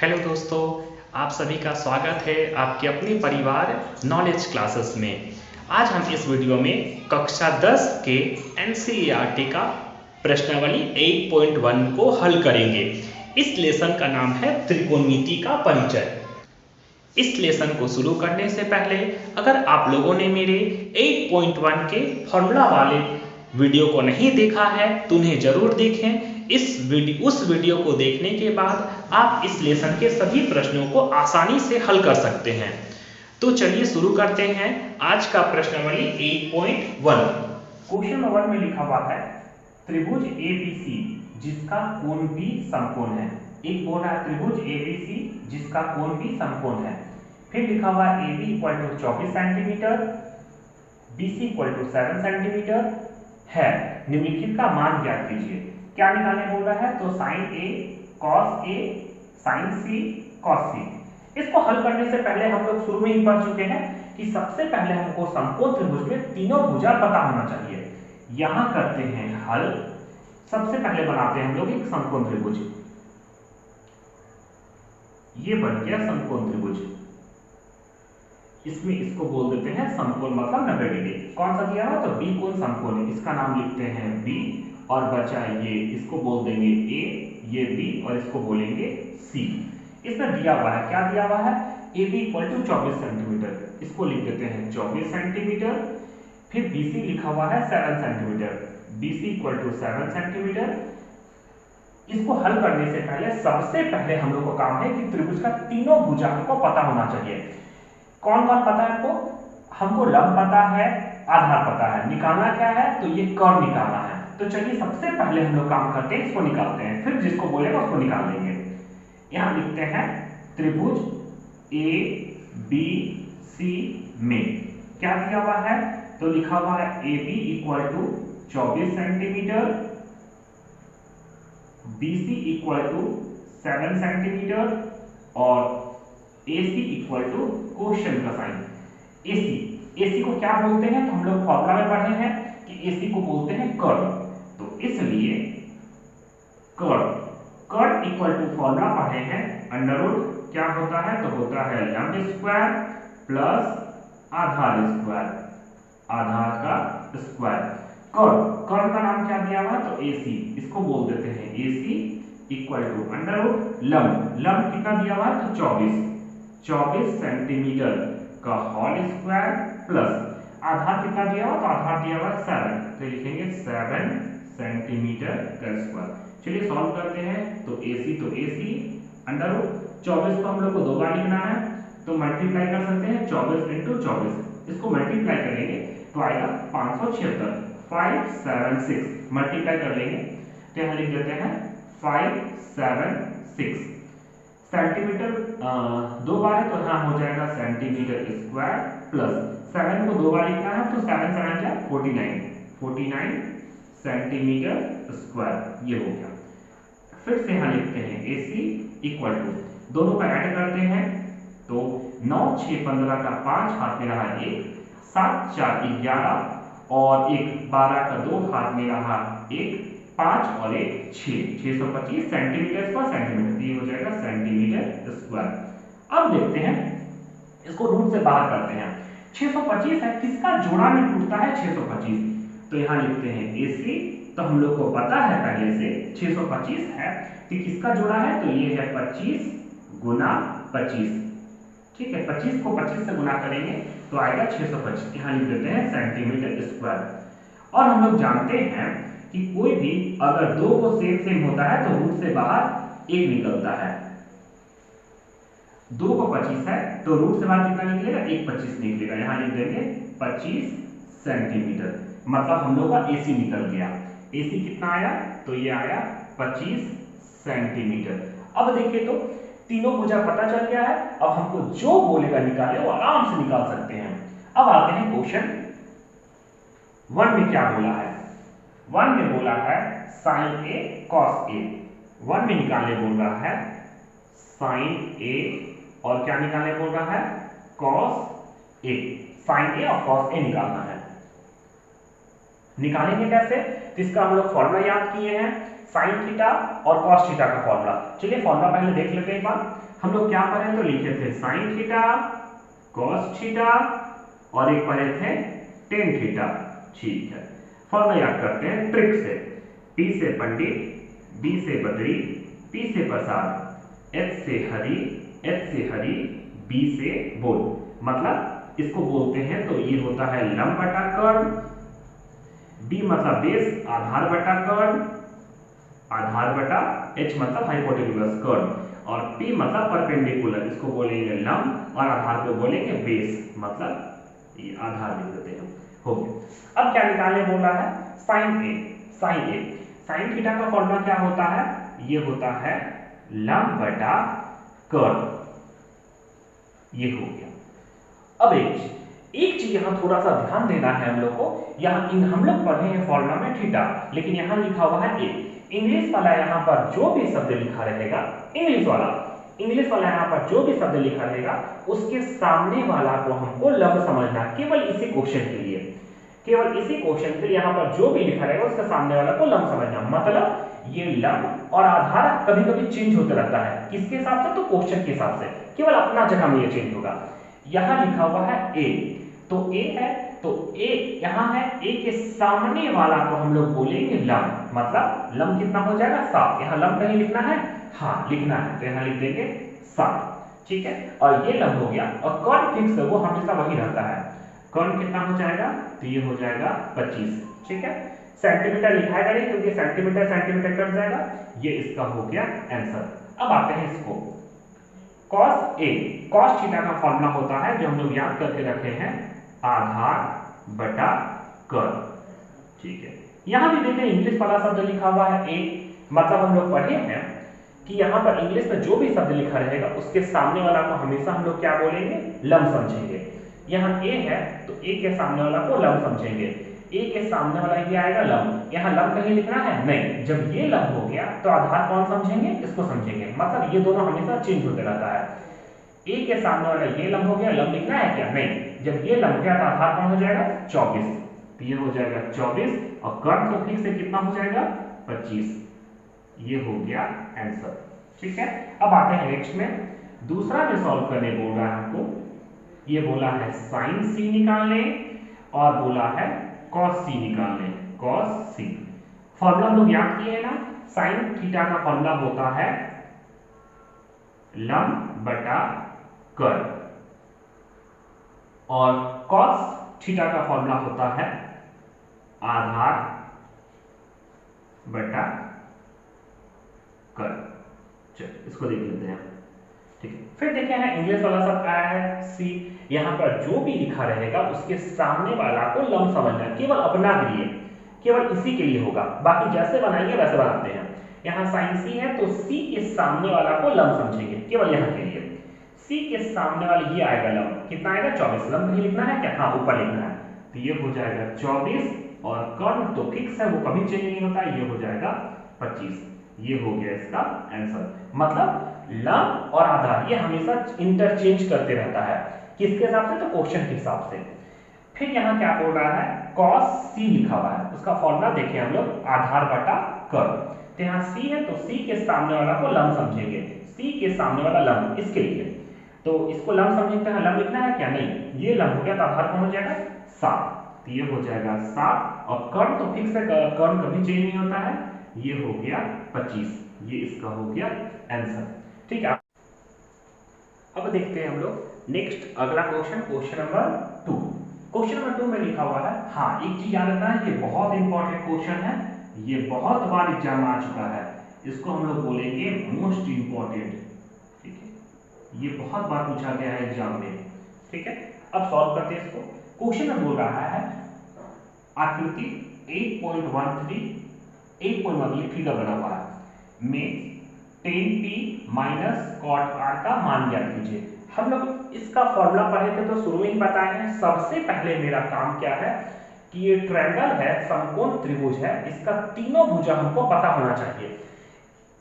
Hello दोस्तों, आप सभी का स्वागत है आपके अपने परिवार नॉलेज क्लासेस में। आज हम इस वीडियो में कक्षा 10 के एनसीईआरटी का प्रश्नावली 8.1 को हल करेंगे। इस लेसन का नाम है त्रिकोणमिति का परिचय। इस लेसन को शुरू करने से पहले अगर आप लोगों ने मेरे 8.1 के फॉर्मूला वाले वीडियो को नहीं देखा है तो उन्हें जरूर देखें। उस वीडियो को देखने के बाद आप इस लेसन के सभी प्रश्नों को आसानी से हल कर सकते हैं। तो चलिए शुरू करते हैं आज का प्रश्नावली 8.1। क्वेश्चन नंबर 1 में लिखा हुआ है त्रिभुज एबीसी जिसका कोण भी समकोण है। एक बोल रहा है त्रिभुज एबीसी जिसका कोण भी समकोण है। फिर लिखा हुआ है AB equal to 24 centimetre, BC equal to 7 centimetre है। निम्नलिखित का मान ज्ञात कीजिए। क्या निकालने बोल रहा है? तो sine A cos A sine C cos C। इसको हल करने से पहले हम लोग शुरू में ही पढ़ चुके हैं कि सबसे पहले हमको समकोण त्रिभुज में तीनों भुजा पता होना चाहिए। यहां करते हैं हल। सबसे पहले बनाते हैं हम लोग एक समकोण त्रिभुज। ये बन गया समकोण त्रिभुज। इसमें इसको बोल देते हैं समकोण मतलब 90 डिग्री। कौन सा दिया है? तो बी कोण समकोण है। इसका नाम लिखते हैं बी और बचा ये, इसको बोल देंगे ए, ये बी और इसको बोलेंगे सी। इसमें दिया हुआ है, क्या दिया हुआ है? A B equal to 24 centimetre, इसको लिख देते हैं 24 सेंटीमीटर। फिर बी सी लिखा हुआ है 7 centimetre, B C equal to 7 centimetre. इसको हल करने से पहले सबसे पहले हम लोग को काम है कि त्रिभुज का तीनों भुजा हमको पता होना चाहिए। कौन कौन पता है आपको? हमको लंब पता है, आधार पता है। निकालना क्या है? तो ये कर्व निकालना है। तो चलिए सबसे पहले हम लोग काम करते हैं, इसको निकालते हैं, फिर जिसको बोलेगा उसको निकाल लेंगे। यहां लिखते हैं त्रिभुज ए बी सी में क्या दिया हुआ है? तो लिखा हुआ है A B equal to 24 centimetre, B C equal to 7 centimetre और A C equal to question का साइन AC को क्या बोलते हैं? तो हम लोग फॉर्मूला में पढ़े हैं कि AC को बोलते हैं कर्व। तो इसलिए कर्व इक्वल टू फॉर्मूला पढ़े हैं अंडर रूट क्या होता है? तो होता है लंब स्क्वायर प्लस आधार स्क्वायर, आधार का स्क्वायर। कर्व का नाम क्या दिया हुआ है? तो AC, इसको बोल देते हैं AC equal to under root लंब कितना दिया हुआ है? तो 24 सेंटीमीटर का होल स्क्वायर प्लस आधार कितना दिया हुआ? तो आधार दिया हुआ 7, तो लिखेंगे 7 सेंटीमीटर का स्क्वायर। चलिए सॉल्व करते हैं। तो AC अंडर रूट 24 को हम लोग को दो बार लिखना है तो मल्टीप्लाई कर सकते हैं 24 इंटू 24। इसको मल्टीप्लाई करेंगे तो आएगा 576, 576 मल्टीप्लाई कर लेंगे तो यहाँ लिख देते हैं 576 सेंटीमीटर। दो बार है तो यहाँ हो जाएगा सेंटीमीटर स्क्वायर प्लस 7 को दो बार लिखना है तो 7 7 क्या 49 सेंटीमीटर स्क्वायर। ये हो गया। फिर से यहाँ लिखते हैं AC इक्वल टू, दोनों का ऐड करते हैं तो 9 6 15 का 5 हाथ में रहा 1, 7 4 11 और 1 12 का 2 हाथ में रहा 1, 5 और 1 6, 625 सेंटीमीटर पर सेंटीमीटर। ये हो जाएगा सेंटीमीटर स्क्वायर। अब देखते हैं इसको रूट से बाहर करते हैं। 625 है, किसका जोड़ा में टूटता है 625? तो यहाँ लिखते हैं AC, तो हम लोग को पता है पहले से 625 है कि किसका जोड़ा है? तो ये है 25 गुना 25। ठीक है, 25 को 25 से गुना करेंगे तो आएगा 625। यहाँ लिख देते हैं सेंटीमीटर स्क्वायर। और हम लोग जानते हैं कि कोई भी अगर दो को सेम होता है तो रूट से बाहर एक निकलता है। 2 को 25 है तो रूट से बाहर कितना निकलेगा? 1 25 निकलेगा। यहाँ लिख देंगे 25 सेंटीमीटर, मतलब हम लोग का AC निकल गया। AC कितना आया? तो ये आया 25 सेंटीमीटर। अब देखिए तो तीनों भुजा पता चल गया है। अब हमको जो बोलेगा निकाले वो आराम से निकाल सकते हैं। अब आते हैं क्वेश्चन 1 में क्या बोला है? 1 में बोला है साइन A cos A। 1 में निकालने बोल रहा है साइन A और क्या निकालने बोल रहा है? cos A। साइन A और cos A निकालना है। निकालेंगे कैसे? तो इसका हम लोग फॉर्मूला याद किए हैं, साइन थीटा और कॉस थीटा का फॉर्मूला। चलिए फॉर्मूला पहले देख लेते हैं एक बार। हम लोग क्या पढ़े तो लिखे थे साइन थीटा, कॉस थीटा और एक पढ़े थे टेन थीटा। ठीक है, फॉर्मूला याद करते हैं ट्रिक से। P से पंडित, D से बद्री, P से प्रसाद, H से हरि, H से हरि, B से बोल। मतलब इसको बोलते हैं तो ये होता है लंब बटा कर्ण, B मतलब बेस, आधार बटा कर्ण, आधार बटा H मतलब हाइपोटेन्यूज कर्ण, और P मतलब परपेंडिकुलर, इसको बोलेंगे लंब और आधार को बोलेंगे बेस, मतलब ये आधार लिख देते हैं। हो गया। अब क्या निकालने बोला है? Sine A। Sine A, sine theta का फॉर्मूला क्या होता है? ये होता है लंब बटा कर्ण। ये हो गया। अब एक चीज यहाँ थोड़ा सा ध्यान देना है हम लोग को। यहाँ हम लोग पढ़े हैं फॉर्मूला में थीटा, लेकिन यहाँ लिखा हुआ है A। इंग्लिश वाला यहाँ पर जो भी शब्द लिखा रहेगा, इंग्लिश वाला यहाँ पर जो भी शब्द लिखा रहेगा उसके सामने वाला को हमको लंब समझना, केवल इसी क्वेश्चन के लिए, केवल इसी क्वेश्चन के लिए यहाँ पर जो भी लिखा रहेगा उसके सामने वाला को लंब समझना। मतलब ये लंब और आधार कभी कभी चेंज होते रहता है, किसके हिसाब से? तो क्वेश्चन के हिसाब से, केवल अपना जगह में ये चेंज होगा। यहाँ लिखा हुआ है A, तो A है तो A यहाँ है, A के सामने वाला को हम लोग बोलेंगे लंब। मतलब लंब कितना हो जाएगा? 7। यहाँ लंब कहीं लिखना है? हाँ लिखना है, तो यहाँ लिख देंगे 7। ठीक है, और ये लंब हो गया। और कर्ण फिक्स है, वो हमेशा वही रहता है। कर्ण कितना हो जाएगा? तो ये हो जाएगा 25। ठीक है, सेंटीमीटर लिखाएगा नहीं क्योंकि सेंटीमीटर सेंटीमीटर कट जाएगा। ये इसका हो गया आंसर। अब आते हैं इसको cos A। cos थीटा का फॉर्मूला होता है जो हम लोग याद करके रखे हैं, आधार बटा कर्ण। ठीक है, यहां भी देखें इंग्लिश वाला शब्द लिखा हुआ है A। मतलब हम लोग पढ़े हैं कि यहाँ पर इंग्लिश में जो भी शब्द लिखा रहेगा उसके सामने वाला को हमेशा हम लोग क्या बोलेंगे? लंब समझेंगे। यहाँ A है तो A के सामने वाला को लंब समझेंगे। A के सामने वाला ये आएगा लंब। यहाँ लंब कहीं लिखना है? नहीं। जब ये लंब हो गया तो आधार कौन समझेंगे? इसको समझेंगे। मतलब ये दोनों हमेशा चेंज होते रहता है। A के सामने वाला ये लंब हो गया, लंब लिखना है क्या? नहीं। जब ये लंब गया तो आधार कौन हो जाएगा? 24। तो ये हो जाएगा 24 और कर्ण तो फिक्स से कितना हो जाएगा? 25। ये हो गया आंसर। ठीक है, अब आते हैं नेक्स्ट में। दूसरा में सॉल्व करने बोल रहा है हमको। ये बोला है साइन C निकालने और बोला है कॉस C निकालने, कॉस C। फॉर्मूला हम लोग याद किए हैं ना, साइन थीटा का फॉर्मूला होता है लंब बटा कर्ण और कॉस थीटा का फॉर्मूला होता है आधार बटा कर्ण। चलिए इसको देख लेते हैं। ठीक है, फिर देखे हैं इंग्लिश वाला शब्द आया है C। यहाँ पर जो भी लिखा रहेगा उसके सामने वाला को लंब समझना, केवल अपना के लिए, केवल इसी के लिए होगा। बाकी जैसे बनाएंगे वैसे बनाते हैं। यहाँ साइन C है तो C के सामने वाला को लंब समझेंगे, केवल यहाँ के लिए। C के सामने वाला ये आएगा लंब, कितना आएगा? 24। लंब कहीं लिखना है क्या? हाँ ऊपर लिखना है। तो ये हो जाएगा 24 और कर्ण तो फिक्स है, वो कभी चेंज नहीं होता। ये हो जाएगा 25। ये हो गया इसका आंसर। मतलब लंब और आधार ये हमेशा इंटरचेंज करते रहता है, किसके हिसाब से? तो क्वेश्चन के हिसाब से। फिर यहाँ क्या बोल रहा है? cos C लिखा हुआ है, उसका फॉर्मूला देखें हम लोग, आधार बटा कर्ण। तो यहाँ C है तो C के सामने वाला को लंब समझेंगे। C के सामने वाला लंब, इसके लिए तो इसको लंब समझते हैं। लंब लिखना है क्या? नहीं। ये लंब हो गया तो आधार कौन हो जाएगा? 7। तो ये हो जाएगा 7 और कर्ण तो फिक्स है, कर्ण कभी चेंज नहीं होता है। ये हो गया 25। ये इसका हो गया आंसर। ठीक है, अब देखते हैं हम लोग नेक्स्ट अगला question, question number 2। Question number 2 में लिखा हुआ है, हाँ एक चीज याद रखना है, ये बहुत इंपॉर्टेंट क्वेश्चन है, ये बहुत बार एग्जाम आ चुका है, इसको हम लोग बोलेंगे मोस्ट इंपॉर्टेंट। ठीक है, ये बहुत बार पूछा गया है एग्जाम में। ठीक है, अब सॉल्व करते हैं इसको। क्वेश्चन में बोल रहा है आकृति 8.13 फिगर बना हुआ है में 10p माइनस cot r का मान ज्ञात कीजिए। हम लोग इसका फॉर्मूला पढ़े थे तो शुरू में ही बताए हैं। सबसे पहले मेरा काम क्या है कि ये ट्रायंगल है, समकोण त्रिभुज है, इसका तीनों भुजा हमको पता होना चाहिए।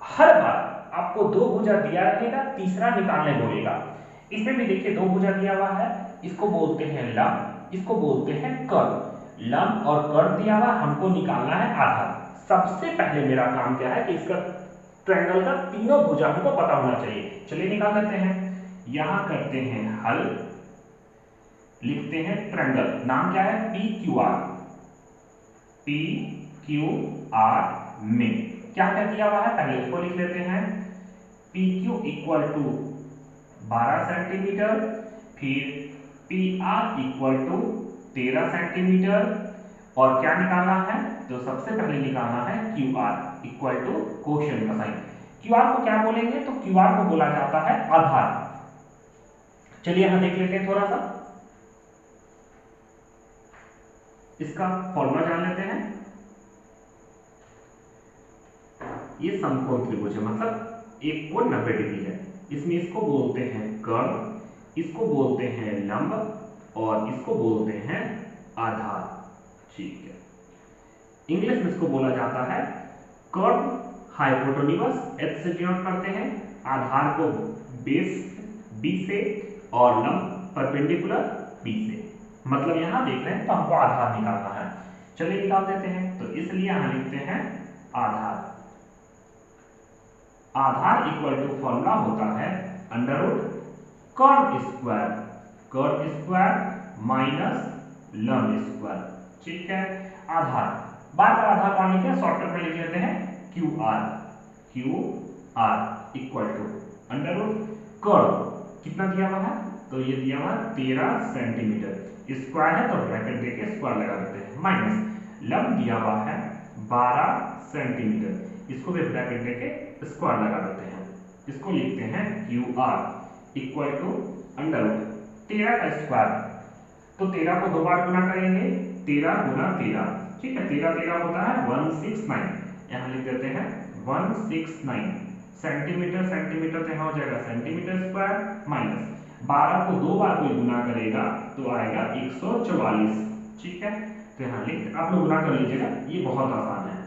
हर बार आपको दो भुजा दिया रहेगा, तीसरा निकालने बोलेगा। इसमें भी देखिए दो भुजा दिया हुआ है, इसको बोलते हैं लंब, इसको बोलते हैं कर्व। लंब और कर्व दिया हुआ, हमको निकालना है आधार। सबसे पहले मेरा काम क्या है कि इसका ट्रायंगल का तीनों भुजा हमको पता होना चाहिए। चलिए निकाल लेते हैं। यहां करते हैं हल, लिखते हैं ट्रायंगल, नाम क्या है P Q R. P Q R में क्या क्या दिया हुआ है पहले इसको लिख लेते हैं। P Q equal to 12 centimetre, फिर P R equal to 13 centimetre, और क्या निकालना है तो सबसे पहले निकालना है Q R equal to quotient का साइन। क्यू आर को क्या बोलेंगे तो क्यू आर को बोला जाता है आधार। चलिए यहां देख लेते हैं थोड़ा सा, इसका फॉर्मूला जान लेते हैं। ये समकोण त्रिभुज है, मतलब एक कोण 90 डिग्री है। इसमें इसको बोलते हैं कर्व, इसको बोलते हैं लंब, और इसको बोलते हैं आधार। ठीक है, इंग्लिश में इसको बोला जाता है कर्व हाइपोटेन्यूज, एच से डिनोट करते हैं, आधार को बेस बी से और लंब परपेंडिकुलर बी से। मतलब यहां देख रहे हैं तो हमको आधार निकालना है। चलिए निकाल देते हैं। तो इसलिए यहां लिखते हैं आधार। आधार इक्वल टू फॉर्मूला होता है अंडर रूट कर्व स्क्वायर माइनस लंब स्क्वायर। ठीक है, आधार बार बार आधार पाने के शॉर्टकट में लिख लेते हैं Q R equal to under root कर्व कितना दिया हुआ है तो ये दिया हुआ 13 सेंटीमीटर, स्क्वायर है तो ब्रैकेट देके स्क्वायर लगा देते हैं, माइनस लंब दिया हुआ है 12 सेंटीमीटर, इसको भी ब्रैकेट देके स्क्वायर लगा देते हैं। इसको लिखते हैं Q R equal to under root 13 का स्क्वायर, तो 13 को दो बार गुना करेंगे, 13 गुना 13, ठीक है, 13 होता है 169, यहाँ लिख देते हैं 169 सेंटीमीटर, सेंटीमीटर तो यहाँ हो जाएगा सेंटीमीटर स्क्वायर, माइनस 12 को दो बार कोई गुना करेगा तो आएगा 144। ठीक है, तो यहाँ लिख, आप लोग गुना कर लीजिएगा, ये बहुत आसान है।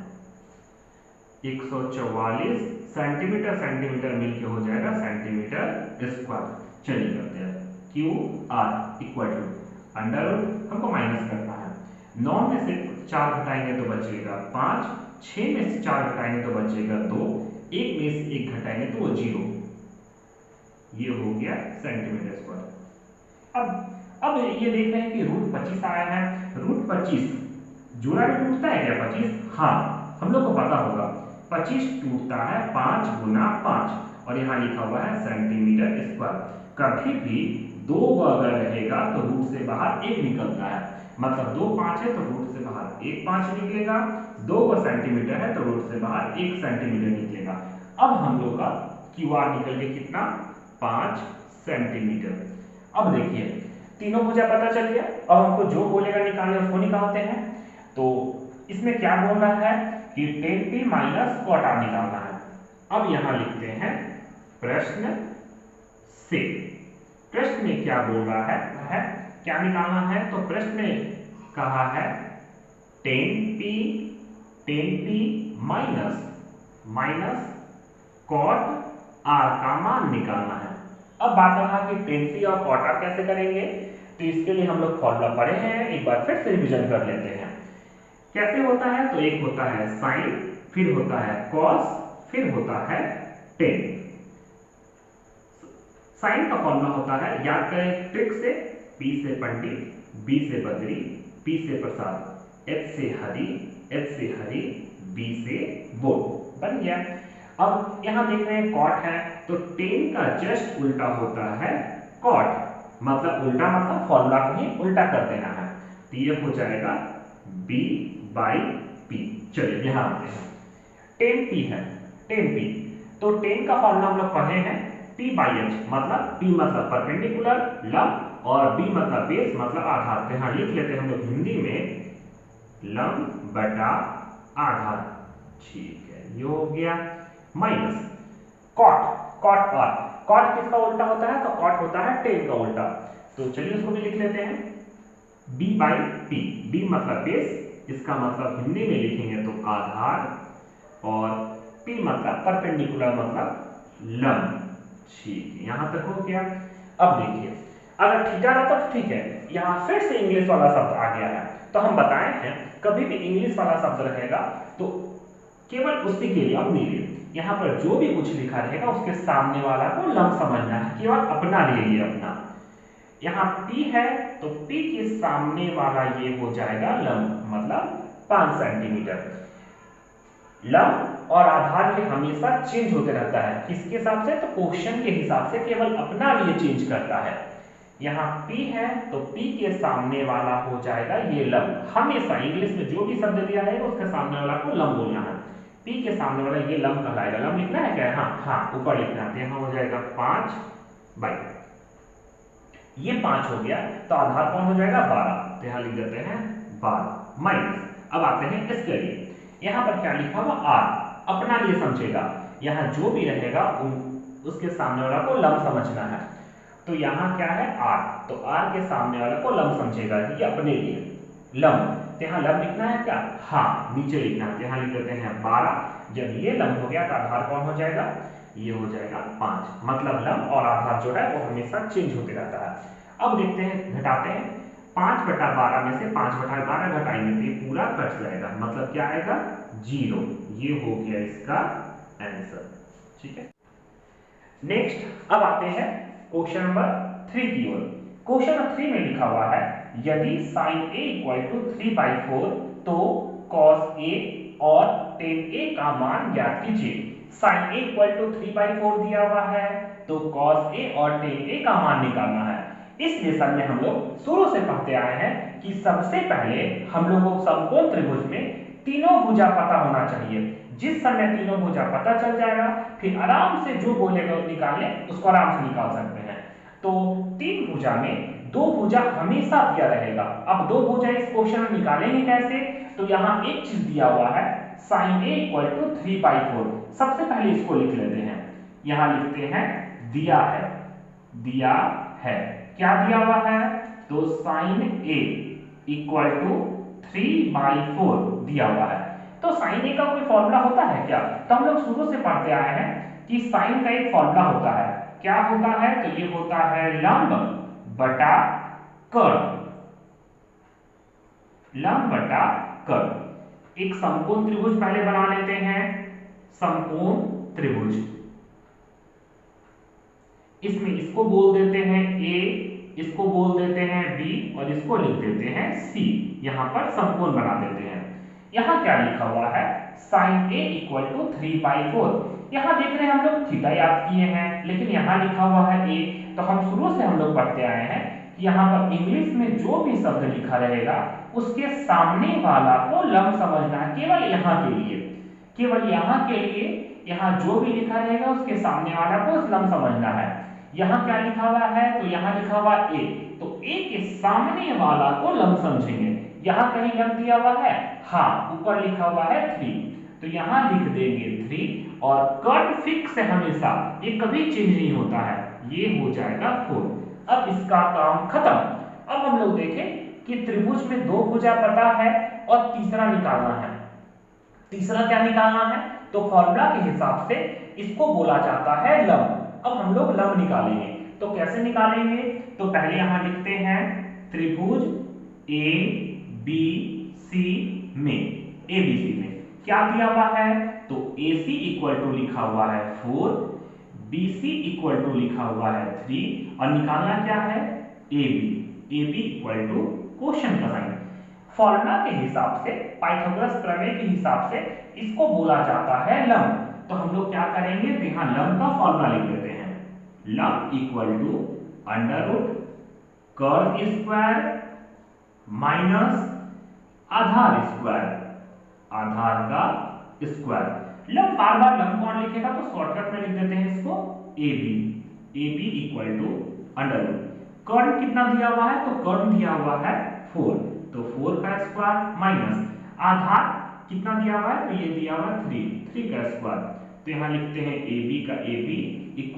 144 सेंटीमीटर सेंटीमीटर मिलके हो जाएगा सेंटीमीटर स्क्वायर। चलिए करते हैं Q R equal to under root, हमको माइनस करना है, 9 में से 4 घटाएंगे तो बचेगा 5, 6 में से 4 घटाएंगे तो बचेगा 2, 1 में से 1 घटाएंगे तो वो 0, ये हो गया सेंटीमीटर स्क्वायर। अब ये देख रहे हैं कि रूट 25 आया है, रूट 25 जोड़ा में टूटता है क्या 25? हाँ, हम लोग को पता होगा 25 टूटता है 5 गुना 5, और यहाँ लिखा हुआ है सेंटीमीटर स्क्वायर। कभी भी 2 अगर रहेगा तो रूट से बाहर 1 निकलता है, मतलब 2 5 है तो रूट से बाहर 1 5 निकलेगा, 2 सेंटीमीटर है तो रूट से बाहर 1 सेंटीमीटर निकलेगा। अब हम लोग का क्यू आर निकल के कितना 5 सेंटीमीटर। अब देखिए तीनों भुजा पता चल गया, अब हमको जो बोलेगा निकालने उसको निकालते हैं। तो इसमें क्या बोल रहा है कि tan p minus cot r निकालना है। अब यहां लिखते हैं प्रश्न से, प्रश्न में क्या बोल रहा है क्या निकालना है, तो प्रश्न में कहा है tan p minus cot r का मान निकालना है। अब बात रहा कि tan p और cot r कैसे करेंगे, तो इसके लिए हम लोग फॉर्मूला पढ़े हैं, एक बार फिर से रिवीजन कर लेते हैं। कैसे होता है, तो एक होता है साइन, फिर होता है कॉस, फिर होता है टेन। साइन का फॉर्मूला होता है, याद करें ट्रिक से, P से पंडित, B से बद्री, P से प्रसाद, H से हरी, B से बोल, बन गया। अब यहां देख रहे हैं कॉट है, तो टेन का जस्ट उल्टा होता है कॉट, मतलब उल्टा मतलब फॉर्मूला को ही उल्टा कर देना है, तो ये हो जाएगा B/P। चलिए यहां आते हैं, tan P है, tan P, तो tan का फॉर्मूला हम लोग पढ़े हैं P/H, मतलब P मतलब परपेंडिकुलर लंब, और B मतलब बेस मतलब आधार। तो यहां लिख लेते हैं हम लोग हिंदी में लंब बटा आधार। ठीक है, ये हो गया, माइनस cot r, cot किसका उल्टा होता है, तो cot होता है tan का उल्टा, तो चलिए उसको भी लिख लेते हैं B/P, B मतलब बेस, इसका मतलब हिंदी में लिखेंगे तो आधार, और P मतलब परपेंडिकुलर मतलब लंब। ठीक है, यहां तक हो गया। अब देखिए अगर थीटा रहता तो ठीक है, यहाँ फिर से इंग्लिश वाला शब्द आ गया है। तो हम बताए हैं कभी भी इंग्लिश वाला शब्द रहेगा तो केवल उसी के लिए अब नीले, यहाँ पर जो भी कुछ लिखा रहेगा उसके सामने वाला को लम समझना है, केवल अपना ले लिए अपना। यहाँ P है तो P के सामने वाला ये हो जाएगा लम, मतलब 5 सेंटीमीटर। लम और आधार ये हमेशा चेंज होते रहता है, किसके हिसाब से? तो क्वेश्चन के हिसाब से केवल अपना लिए चेंज करता है। यहाँ P है तो P के सामने वाला हो जाएगा ये लम। हमेशा इंग्लिश में जो भी शब्द दिया रहेगा उसके सामने वाला को लम बोलना है। P के सामने वाला ये लम कहलाएगा। लम लिखना है क्या? हाँ ऊपर लिखना है। यहाँ हो जाएगा 5/, ये 5 हो गया तो आधार कौन हो जाएगा? 12। तो यहाँ लिख देते हैं 12 माइनस। अब आते हैं इसके लिए, यहाँ पर क्या लिखा हुआ? R, अपना लिए समझेगा। यहाँ जो भी रहेगा उसके सामने वाला को लम समझना है। तो यहाँ क्या है? R, तो R के सामने वाला को लम समझेगा, ये अपने लिए लम। तो यहाँ लम लिखना है क्या? हाँ नीचे लिखना है। तो यहाँ लिख देते हैं 12। जब ये लम हो गया तो आधार कौन हो जाएगा? ये हो जाएगा 5। मतलब लम और आधार जो है वो हमेशा चेंज होते रहता है। अब देखते हैं, घटाते हैं। 5/12 में से 5/12 घटाएंगे तो ये पूरा कट जाएगा, मतलब क्या आएगा? 0। ये हो गया इसका आंसर। ठीक है, नेक्स्ट अब आते हैं क्वेश्चन नंबर 3 की ओर। क्वेश्चन नंबर 3 में लिखा हुआ है यदि sin A = 3/4 तो cos A और tan A का मान ज्ञात कीजिए। sin A = 3/4 दिया हुआ है तो cos A और tan A का मान निकालना है। इस लेसन में हम लोग शुरू से पढ़ते आए हैं कि सबसे पहले हम लोगों को समकोण त्रिभुज में तीनों भुजा पता होना चाहिए। जिस समय तीनों भुजा पता चल जाएगा फिर आराम से जो बोलेगा निकालने उसको आराम से निकाल सकते हैं। तो 3 भुजा में 2 भुजा हमेशा दिया रहेगा। अब 2 भुजा इस क्वेश्चन में निकालेंगे कैसे? तो यहाँ एक चीज दिया हुआ है sin A = 3/4। सबसे पहले इसको लिख लेते हैं। यहाँ लिखते हैं दिया है क्या दिया हुआ है? तो sin A = 3/4 दिया हुआ है। तो sin A का कोई फॉर्मूला होता है क्या? तो हम लोग शुरू से पढ़ते आए हैं कि sin का एक फॉर्मूला होता है। क्या होता है? तो ये होता है लंब बटा कर्ण। लंब बटा कर्ण। एक समकोण त्रिभुज पहले बना लेते हैं। समकोण त्रिभुज, इसमें इसको बोल देते हैं A, इसको बोल देते हैं B और इसको लिख देते हैं C। यहां पर समकोण बना देते हैं। यहाँ क्या लिखा हुआ है? sin A = 3/4। यहाँ देख रहे हैं हम लोग थीटा याद किए हैं, लेकिन यहाँ लिखा हुआ है A। तो हम शुरू से हम लोग पढ़ते आए हैं कि यहाँ पर इंग्लिश में जो भी शब्द लिखा रहेगा उसके सामने वाला को लंब समझना है, केवल यहाँ के लिए। केवल यहाँ के लिए यहाँ जो भी लिखा रहेगा उसके सामने वाला को लंब समझना है। यहाँ क्या लिखा हुआ है? तो यहाँ लिखा हुआ A, तो A के सामने वाला को लंब समझेंगे। यहाँ कहीं लंब दिया हुआ है? हाँ ऊपर लिखा हुआ है 3, तो यहाँ लिख देंगे 3 और कर्ण फिक्स है हमेशा, ये कभी चेंज नहीं होता है, ये हो जाएगा 4। अब इसका काम खत्म। अब हम लोग देखें कि त्रिभुज में 2 भुजा पता है और तीसरा निकालना है। तीसरा क्या निकालना है? तो फॉर्मूला के हिसाब से इसको बोला जाता है लंब। अब हम लोग लंब निकालेंगे, तो कैसे निकालेंगे? तो पहले यहां लिखते हैं त्रिभुज ABC में, ABC में क्या दिया हुआ है? तो AC = लिखा हुआ है 4, BC = लिखा हुआ है 3 और निकालना क्या है? AB = क्वेश्चन का साइन। फॉर्मूला के हिसाब से, पाइथागोरस प्रमेय के हिसाब से इसको बोला जाता है लंब। तो हम लोग क्या करेंगे? तो यहाँ लंब का फॉर्मूला लिख देते हैं। लंब = कर्ण² माइनस आधार स्क्वायर, आधार का स्क्वायर। लंब बार बार लंब कौन लिखेगा? तो शॉर्टकट में लिख देते हैं इसको AB = कर्ण कितना दिया हुआ है? तो कर्ण दिया हुआ है 4, तो 4 का स्क्वायर माइनस आधार कितना दिया हुआ है? तो ये दिया हुआ है 3 का स्क्वायर। तो यहाँ लिखते हैं AB का AB =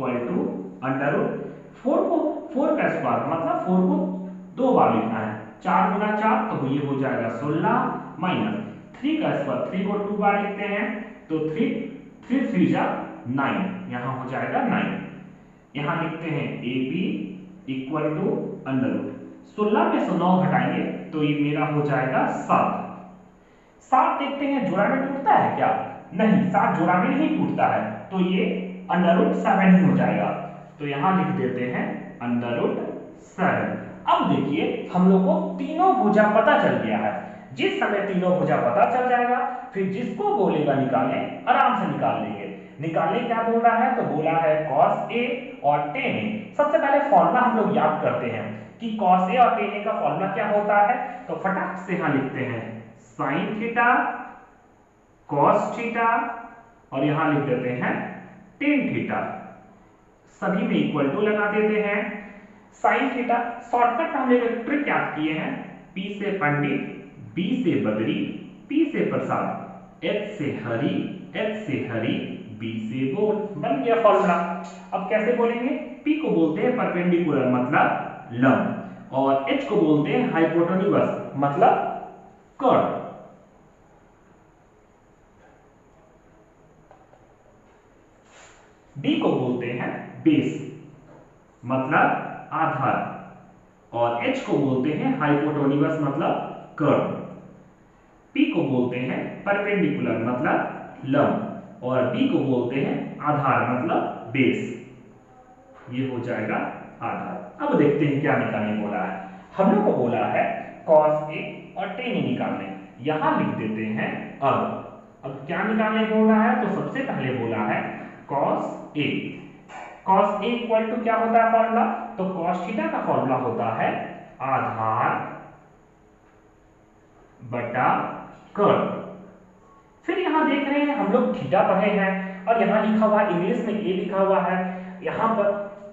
4 को 4 का स्क्वायर, मतलब 4 को 2 बार लिखना है। 4 गुना 4 तो ये हो जाएगा 16 माइनस 3 का स्क्वायर, 3 को 2 बार लिखते हैं तो 3 3 जा 9, यहाँ हो जाएगा 9। यहाँ लिखते हैं AB = 16 में से 9 घटाएंगे तो ये मेरा हो जाएगा 7। 7 देखते हैं जोड़ा में टूटता है क्या? नहीं, 7 जोड़ा में नहीं टूटता है, तो ये √7 ही हो जाएगा। तो यहां लिख देते हैं √7। अब देखिए हम लोग को तीनों भुजा पता चल गया है। जिस समय तीनों भुजा पता चल जाएगा, फिर जिसको बोलेगा निकालने, आराम से निकाल लेंगे। निकालने क्या बोल रहा है? तो बोला है cos A और tan A। सबसे पहले फॉर्मूला हम लोग याद करते हैं कि cos A और tan A का फॉर्मूला क्या होता है। तो फटाक से यहां लिखते हैं sin थीटा cos थीटा और यहां लिख देते हैं tan थीटा। सभी में इक्वल टू लगा देते हैं। sin थीटा शॉर्टकट में हम लोग एक ट्रिक याद किए हैं, P से पंडित, B से बदरी, P से प्रसाद, H से हरि, H से हरि, B से बोल। बन गया फॉर्मूला। अब कैसे बोलेंगे? P को बोलते हैं परपेंडिकुलर मतलब लंब, और H को बोलते हैं हाइपोटेन्यूज मतलब कर्व। B को बोलते हैं बेस मतलब आधार, और H को बोलते हैं हाइपोटेन्यूज मतलब कर्व। P को बोलते हैं परपेंडिकुलर मतलब लंब, और B को बोलते हैं आधार मतलब बेस। ये हो जाएगा आधार। अब देखते हैं क्या निकालने बोला है। हम लोग को बोला है cos A और tan A निकालने। यहां लिख देते हैं अब क्या निकालने बोल रहा है। तो सबसे पहले बोला है cos A। cos A equal to क्या होता है फॉर्मूला? तो cos थीटा का फॉर्मूला होता है आधार बटा कर्व। फिर यहां देख रहे हैं हम लोग थीटा पढ़े हैं, और यहां लिखा हुआ है इंग्लिश में A लिखा हुआ है, यहां पर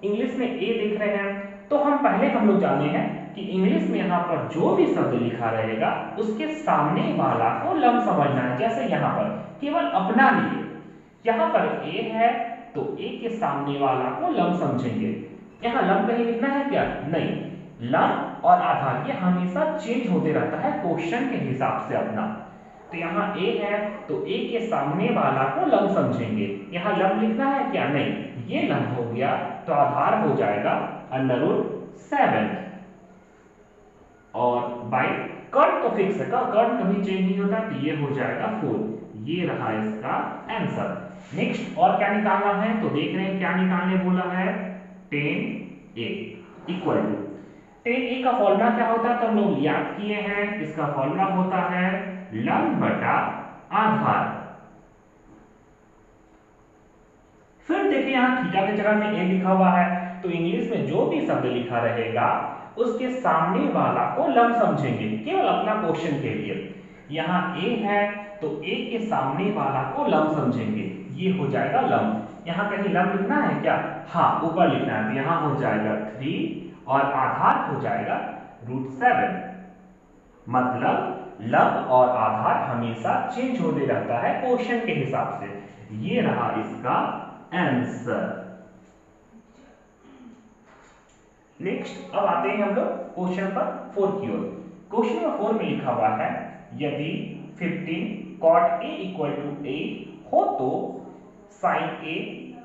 इंग्लिश में A देख रहे हैं। तो हम लोग जाने हैं कि इंग्लिश में यहां पर जो भी शब्द लिखा रहेगा उसके सामने वाला को लंब समझना है। जैसे यहां पर केवल अपना लिए, यहां पर A है तो A के सामने वाला को लंब समझेंगे। यहां लंब कहीं लिखना है क्या? नहीं, लंब और आधार ये हमेशा चेंज होते रहता है क्वेश्चन के हिसाब से अपना। तो यहाँ A है तो A के सामने वाला को लंब समझेंगे। यहाँ लंब लिखना है क्या? नहीं, ये लंब हो गया तो आधार हो जाएगा √7, और बाई कर्व तो फिक्स है, कर्व कभी चेंज नहीं होता, तो ये हो जाएगा 4। ये रहा इसका आंसर। नेक्स्ट और क्या निकालना है? तो देख रहे हैं क्या निकालने बोला है। tan A equal to, tan A का फॉर्मूला क्या होता है? तो हम लोग याद किए हैं, इसका फॉर्मूला होता है लंब बटा आधार। फिर देखिए यहाँ थीटा के जगह में A लिखा हुआ है, तो इंग्लिश में जो भी शब्द लिखा रहेगा उसके सामने वाला को लंब समझेंगे, केवल अपना क्वेश्चन के लिए। यहाँ A है तो A के सामने वाला को लंब समझेंगे, ये हो जाएगा लंब। यहाँ कहीं लंब लिखना है क्या? हाँ, ऊपर लिखना है, तो यहाँ हो जाएगा 3 और आधार हो जाएगा √7। मतलब लंब और आधार हमेशा चेंज होते रहता है क्वेश्चन के हिसाब से। ये रहा इसका आंसर। नेक्स्ट अब आते हैं हम लोग क्वेश्चन पर 4 की ओर। क्वेश्चन नंबर 4 में लिखा हुआ है यदि 15 cot A इक्वल टू 8 हो तो sin A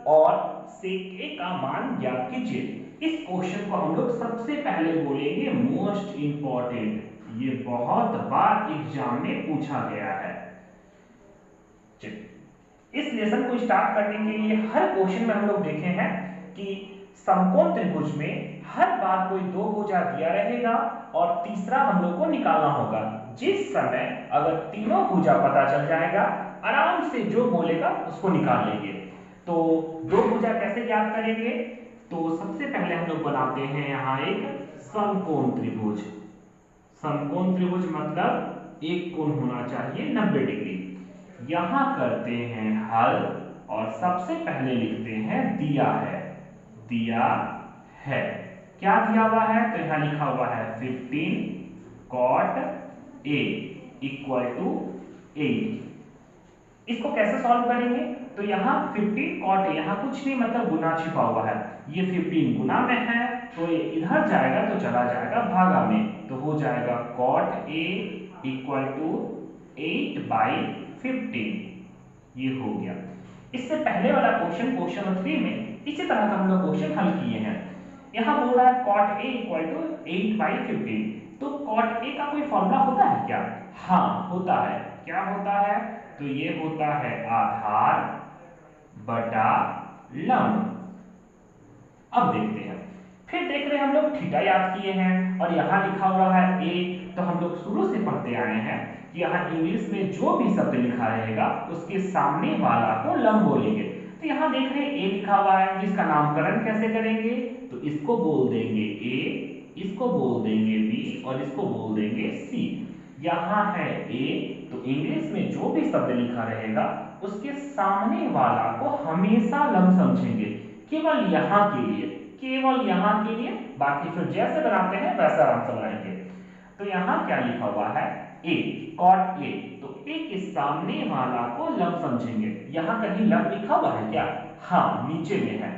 और sec A का मान ज्ञात कीजिए। इस क्वेश्चन को हम लोग सबसे पहले बोलेंगे मोस्ट इंपॉर्टेंट, ये बहुत बार एग्जाम में पूछा गया है। इस लेसन को स्टार्ट करने के लिए हर क्वेश्चन में हम लोग देखे हैं कि समकोण त्रिभुज में हर बार कोई दो भुजा दिया रहेगा और तीसरा हम लोग को निकालना होगा। जिस समय अगर तीनों भुजा पता चल जाएगा, आराम से जो बोलेगा उसको निकाल लेंगे। तो दो भुजा कैसे ज्ञात करेंगे? तो सबसे पहले हम लोग बनाते हैं यहाँ एक समकोण त्रिभुज। समकोण त्रिभुज मतलब एक कोण होना चाहिए 90 डिग्री। यहां करते हैं हल और सबसे पहले लिखते हैं दिया है। दिया है क्या दिया हुआ है? तो यहां लिखा हुआ है 15 cot A इक्वल टू 8। इसको कैसे सॉल्व करेंगे? तो यहाँ 15 cot A, यहाँ कुछ नहीं मतलब गुना छिपा हुआ है। ये 15 गुना में है तो ये इधर जाएगा तो चला जाएगा भागा में, तो हो जाएगा cot A इक्वल टू 8/15। ये हो गया। इससे पहले वाला क्वेश्चन नंबर 3 में इसी तरह का हम लोग क्वेश्चन हल किए हैं। यहाँ बोल रहा है cot A इक्वल टू 8/15। तो cot A का कोई फॉर्मूला होता है क्या? हाँ होता है। क्या होता है? तो ये होता है आधार बटा लंब। अब देखते हैं, फिर देख रहे हैं हम लोग थीटा याद किए हैं और यहाँ लिखा हुआ है a। तो हम लोग शुरू से पढ़ते आए हैं कि यहाँ इंग्लिश में जो भी शब्द लिखा रहेगा उसके सामने वाला को लंब बोलेंगे। तो यहाँ देख रहे हैं a लिखा हुआ है, जिसका नामकरण कैसे करेंगे? तो इसको बोल देंगे a, इसको बोल देंगे b और इसको बोल देंगे c। यहाँ है a, तो इंग्लिश में जो भी शब्द लिखा रहेगा उसके सामने वाला को हमेशा लंब समझेंगे, केवल यहाँ के लिए, केवल यहाँ के लिए। बाकी फिर जैसे बनाते हैं वैसा हम समझाएंगे। तो यहाँ क्या लिखा हुआ है? a, cot A। तो a के सामने वाला को लंब समझेंगे। यहाँ कहीं लंब लिखा हुआ है क्या? हाँ नीचे में है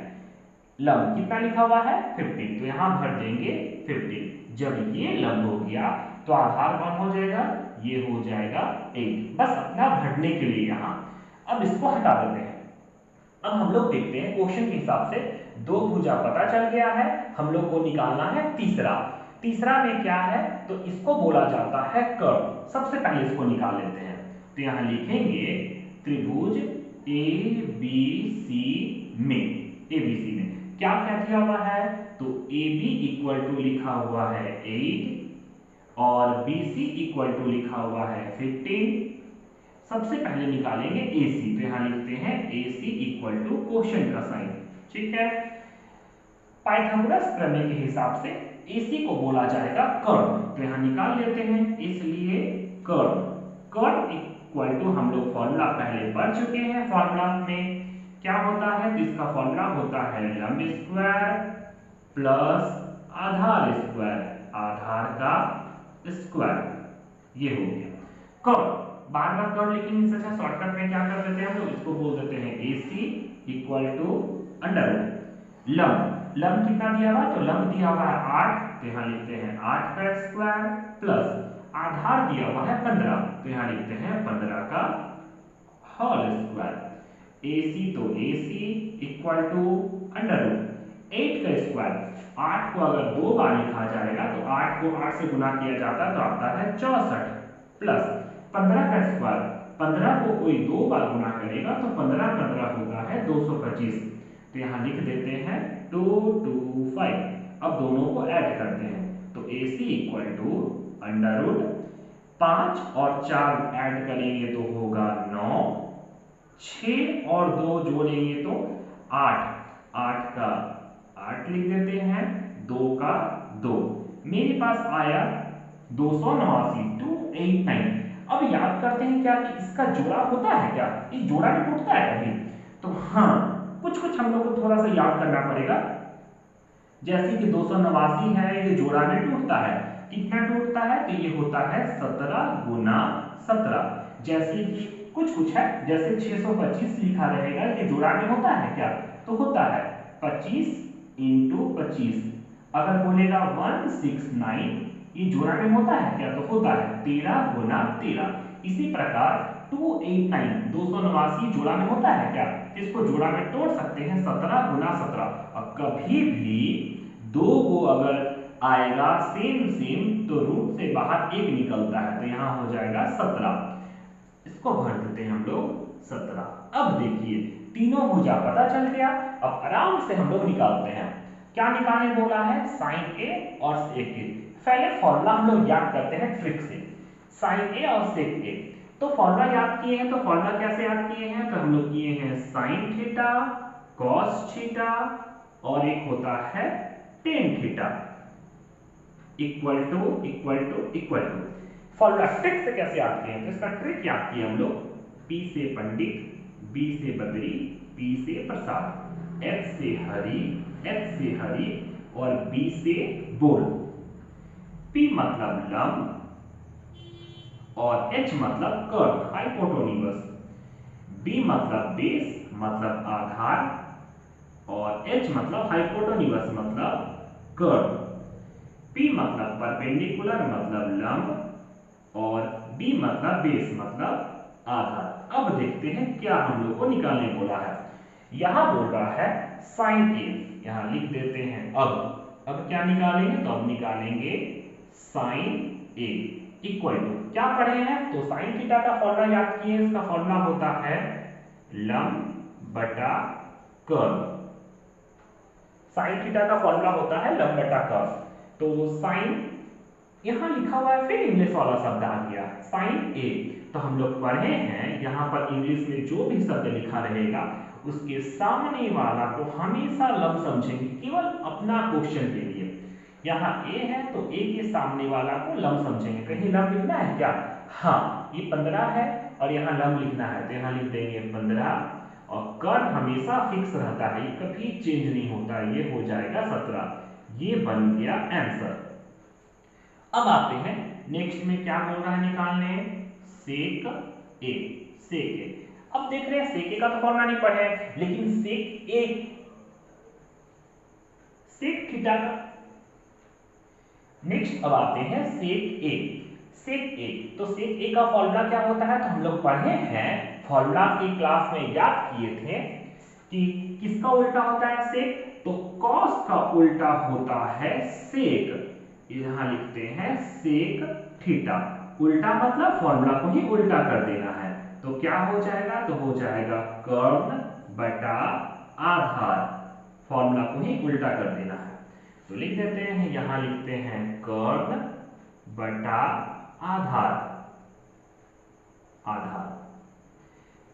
लंब। कितना लिखा हुआ है? 15। तो यहाँ भर देंगे 15। जब ये लंब हो गया तो आधार कौन हो जाएगा? ये हो जाएगा 8। बस अपना भरने के लिए यहाँ। अब इसको हटा देते हैं। अब हम लोग देखते हैं क्वेश्चन के हिसाब से दो भुजा पता चल गया है, हम लोग को निकालना है तीसरा। तीसरा में क्या है? तो इसको बोला जाता है कर्व। सबसे पहले इसको निकाल लेते हैं। तो यहाँ लिखेंगे त्रिभुज ABC में, ABC में क्या क्या दिया हुआ है? तो AB इक्वल टू लिखा हुआ है 8 और BC इक्वल टू लिखा हुआ है 15। सबसे पहले निकालेंगे AC। तो यहाँ लिखते हैं AC इक्वल टू क्वोशिएंट का साइन। ठीक है, पाइथागोरस प्रमेय के हिसाब से AC को बोला जाएगा कर्व। तो यहाँ निकाल लेते हैं, इसलिए कर्व, कर्व इक्वल टू हम लोग फॉर्मूला पहले पढ़ चुके हैं। फॉर्मूला में क्या होता है? तो इसका फॉर्मूला होता है लंब स्क्वायर प्लस आधार स्क्वायर, आधार का स्क्वायर। ये हो गया कर्व। बार बार कर्व लिखेंगे इससे अच्छा शॉर्टकट में क्या कर देते हैं हम लोग, इसको बोल देते हैं AC equal to under root लंब। लंब कितना दिया हुआ? तो लंब दिया हुआ है 8। तो यहाँ लिखते हैं 8 का स्क्वायर प्लस आधार दिया हुआ है 15। तो यहाँ लिखते हैं 15 का होल स्क्वायर। AC तो AC equal to under root 8 का स्क्वायर। 8 को अगर दो बार लिखा जाएगा तो 8 को 8 से गुना किया जाता है तो आता है 64 प्लस 15 का स्क्वायर। 15 को कोई दो बार गुना करेगा तो 15 15 होता है 225। तो यहाँ लिख देते हैं 225। अब दोनों को ऐड करते हैं तो AC equal to under root 5 और 4 ऐड करेंगे तो होगा 9, 6 और 2 जोड़ेंगे तो 8, 8 का 8 लिख देते हैं, 2 का 2। मेरे पास आया 289, 289। अब याद करते हैं क्या कि इसका जोड़ा होता है क्या? इस जोड़ा में टूटता है कभी? तो हाँ, कुछ कुछ हम लोग को थोड़ा सा याद करना पड़ेगा। जैसे कि 289 है, ये जोड़ा में टूटता है। कितना टूटता है? तो ये होता है 17 गुना 17। जैसे कि कुछ कुछ है, जैसे 625 लिखा रहेगा, ये जोड़ा में होता है क्या? तो होता है 25 इंटू 25। अगर बोलेगा 169, ये जोड़ा में होता है क्या? तो होता है 13 गुना 13। इसी प्रकार 289, 289 जोड़ा में होता है क्या? इसको जोड़ा में तोड़ सकते हैं 17 गुना 17। अब कभी भी दो को अगर आएगा सेम सेम तो रूट से बाहर एक निकलता है, तो यहाँ हो जाएगा 17। इसको भर देते हैं हम लोग 17। अब देखिए तीनों भुजा पता चल गया। अब आराम से हम लोग निकालते हैं। क्या निकालने बोला है? साइन A और सेक A। पहले फॉर्मूला हम लोग याद करते हैं ट्रिक से, साइन A और सेक A। तो फॉर्मूला याद किए हैं, तो फॉर्मूला कैसे याद किए हैं? तो हम लोग किए हैं साइन थीटा कॉस थीटा और एक होता है tan theta equal to equal to equal to. Formula trick से कैसे याद किए हैं? तो इसका ट्रिक याद किए हम लोग, P से पंडित, B से बद्री, P से प्रसाद, H से हरी, H से हरी और B से बोल। P मतलब लंब और H मतलब कर्व हाइपोटेन्यूज, B मतलब बेस मतलब आधार और H मतलब हाइपोटेन्यूज मतलब कर्व। P मतलब परपेंडिकुलर मतलब लंब और B मतलब बेस मतलब आधार। अब देखते हैं क्या हम लोग को निकालने बोला है। यहां बोल रहा है साइन A, यहां लिख देते हैं। अब अब क्या निकालेंगे, तो अब निकालेंगे साइन ए इक्वल टू, क्या पढ़े हैं, तो साइन थीटा का फॉर्मूला याद किए, इसका फॉर्मूला होता है लंब बटा कर्व। साइन थीटा का फॉर्मूला होता है लंब बटा कर्व। तो साइन यहां लिखा हुआ है, फिर इंग्लिश वाला शब्द आ गया साइन ए। तो हम लोग पढ़े हैं यहां पर इंग्लिश में जो भी शब्द लिखा रहेगा उसके सामने वाला को हमेशा लंब समझेंगे, केवल अपना क्वेश्चन के लिए। यहाँ ए है तो ए के सामने वाला को लंब समझेंगे। कहीं लंब लिखना है क्या, हाँ ये 15 है और यहाँ लंब लिखना है तो यहाँ लिख देंगे 15, और कर्व हमेशा फिक्स रहता है, ये कभी चेंज नहीं होता, ये हो जाएगा 17। ये बन गया आंसर। अब आते हैं नेक्स्ट में, क्या बोल रहा है निकालने, सेक ए, सेक ए। अब देख रहे हैं सेक ए का तो फॉर्मूला नहीं पढ़े, लेकिन सेक ए, सेक थीटा का। नेक्स्ट अब आते हैं सेक ए, सेक ए। तो सेक ए का फॉर्मूला क्या होता है, तो हम लोग पढ़े हैं, फॉर्मूला की क्लास में याद किए थे कि किसका उल्टा होता है सेक, तो कॉस का उल्टा होता है सेक। यहां लिखते हैं सेक थीटा, उल्टा मतलब फॉर्मूला को ही उल्टा कर देना है। तो क्या हो जाएगा, तो हो जाएगा कर्ण बटा आधार, फॉर्मूला को ही उल्टा कर देना है। तो लिख देते हैं, यहां लिखते हैं कर्ण बटा आधार, आधार।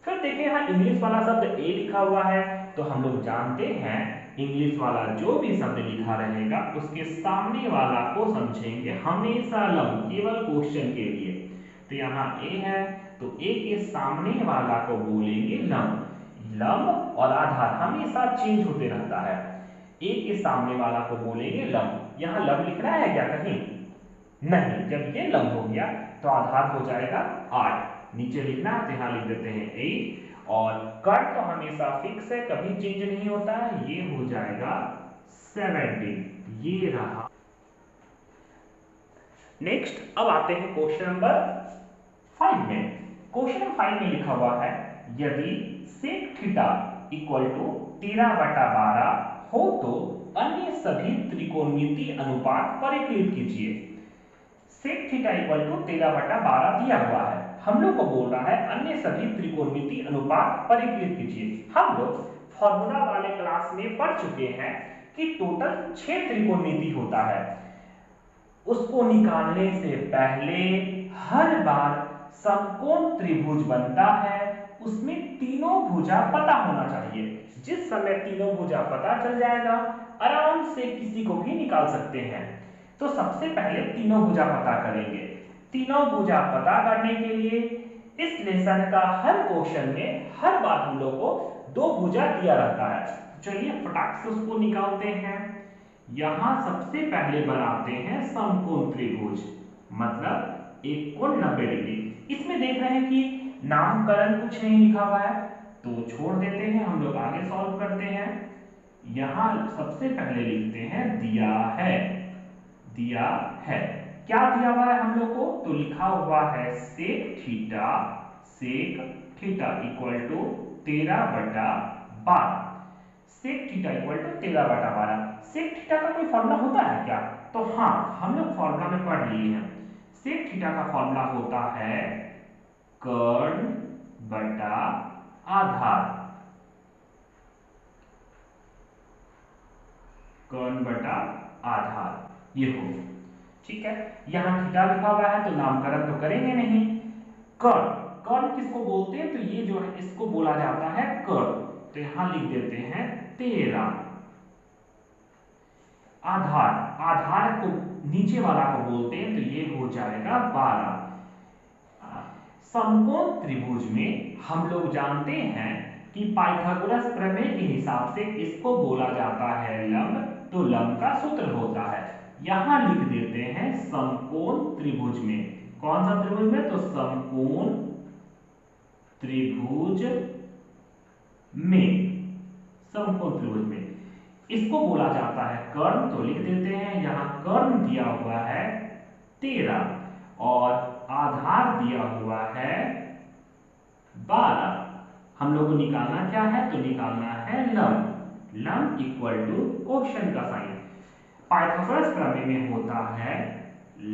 फिर देखिए यहां इंग्लिश वाला शब्द ए लिखा हुआ है, तो हम लोग जानते हैं इंग्लिश वाला जो भी शब्द लिखा रहेगा उसके सामने वाला को समझेंगे हमेशा लंब, केवल क्वेश्चन के लिए। तो यहाँ ए है तो ए के सामने वाला को बोलेंगे लंब। लंब और आधार हमेशा चेंज होते रहता है, ए के सामने वाला को बोलेंगे लंब। यहाँ लंब लिखना है क्या कहीं नहीं, जब ये लंब हो गया तो आधार हो जाएगा 8, नीचे लिखना है तो यहाँ लिख देते हैं 8, और कट तो हमेशा फिक्स है, कभी चेंज नहीं होता है, ये हो जाएगा 17, ये रहा। नेक्स्ट अब आते हैं क्वेश्चन नंबर 5 में। क्वेश्चन नंबर 5 में लिखा हुआ है, यदि सेक थीटा इक्वल टू 13/12 हो तो अन्य सभी त्रिकोणमितीय अनुपात परिकलित कीजिए। सेक थीटा इक्वल टू 13/12 दिया हुआ है, हम लोग को बोल रहा है अन्य सभी त्रिकोणमितीय अनुपात परिकलित कीजिए। हम लोग फॉर्मूला वाले क्लास में पढ़ चुके हैं कि टोटल 6 त्रिकोणमिति होता है, उसको निकालने से पहले हर बार समकोण त्रिभुज बनता है, उसमें तीनों भुजा पता होना चाहिए। जिस समय तीनों भुजा पता चल जाएगा आराम से किसी को भी निकाल सकते हैं। तो सबसे पहले तीनों भुजा पता करेंगे। तीनों भुजा पता करने के लिए इस लेसन का हर क्वेश्चन में हर बार हम लोग को 2 भुजा दिया रहता है। चलिए फटाक से उसको निकालते हैं। यहां सबसे पहले बनाते हैं समकोण त्रिभुज, मतलब एक कोण 90 डिग्री। इसमें देख रहे हैं कि नामकरण कुछ नहीं लिखा हुआ है तो छोड़ देते हैं, हम लोग आगे सॉल्व करते हैं। यहां सबसे पहले लिखते हैं दिया है, दिया है, क्या दिया हुआ है हम लोग को, तो लिखा हुआ है sec theta, sec theta equal to 13/12, sec theta equal to 13/12। Sec theta का कोई फॉर्मूला होता है क्या, तो हाँ हम लोग फॉर्मूला में पढ़ लिए हैं। सेक थीटा का फॉर्मूला होता है कर्ण बटा आधार, कर्ण बटा आधार, ये हो गया। ठीक है, यहां थीटा लिखा हुआ है तो नामकरण तो करेंगे नहीं। कर्ण, कर्ण किसको बोलते हैं, तो ये जो है इसको बोला जाता है कर्ण, तो यहां लिख देते हैं 13। आधार, आधार को नीचे वाला को बोलते हैं तो ये हो जाएगा 12। समकोण त्रिभुज में हम लोग जानते हैं कि पाइथागोरस प्रमेय के हिसाब से इसको बोला जाता है लंब, तो लंब का सूत्र होता है, यहां लिख देते हैं समकोण त्रिभुज में। कौन सा त्रिभुज में, तो समकोण त्रिभुज में, समकोण त्रिभुज में इसको बोला जाता है कर्ण, तो लिख देते हैं यहां कर्ण दिया हुआ है 13 और आधार दिया हुआ है 12। हम लोग को निकालना क्या है, तो निकालना है लंब, लंब इक्वल टू क्वेश्चन का साइन। पाइथागोरस प्रमेय में होता है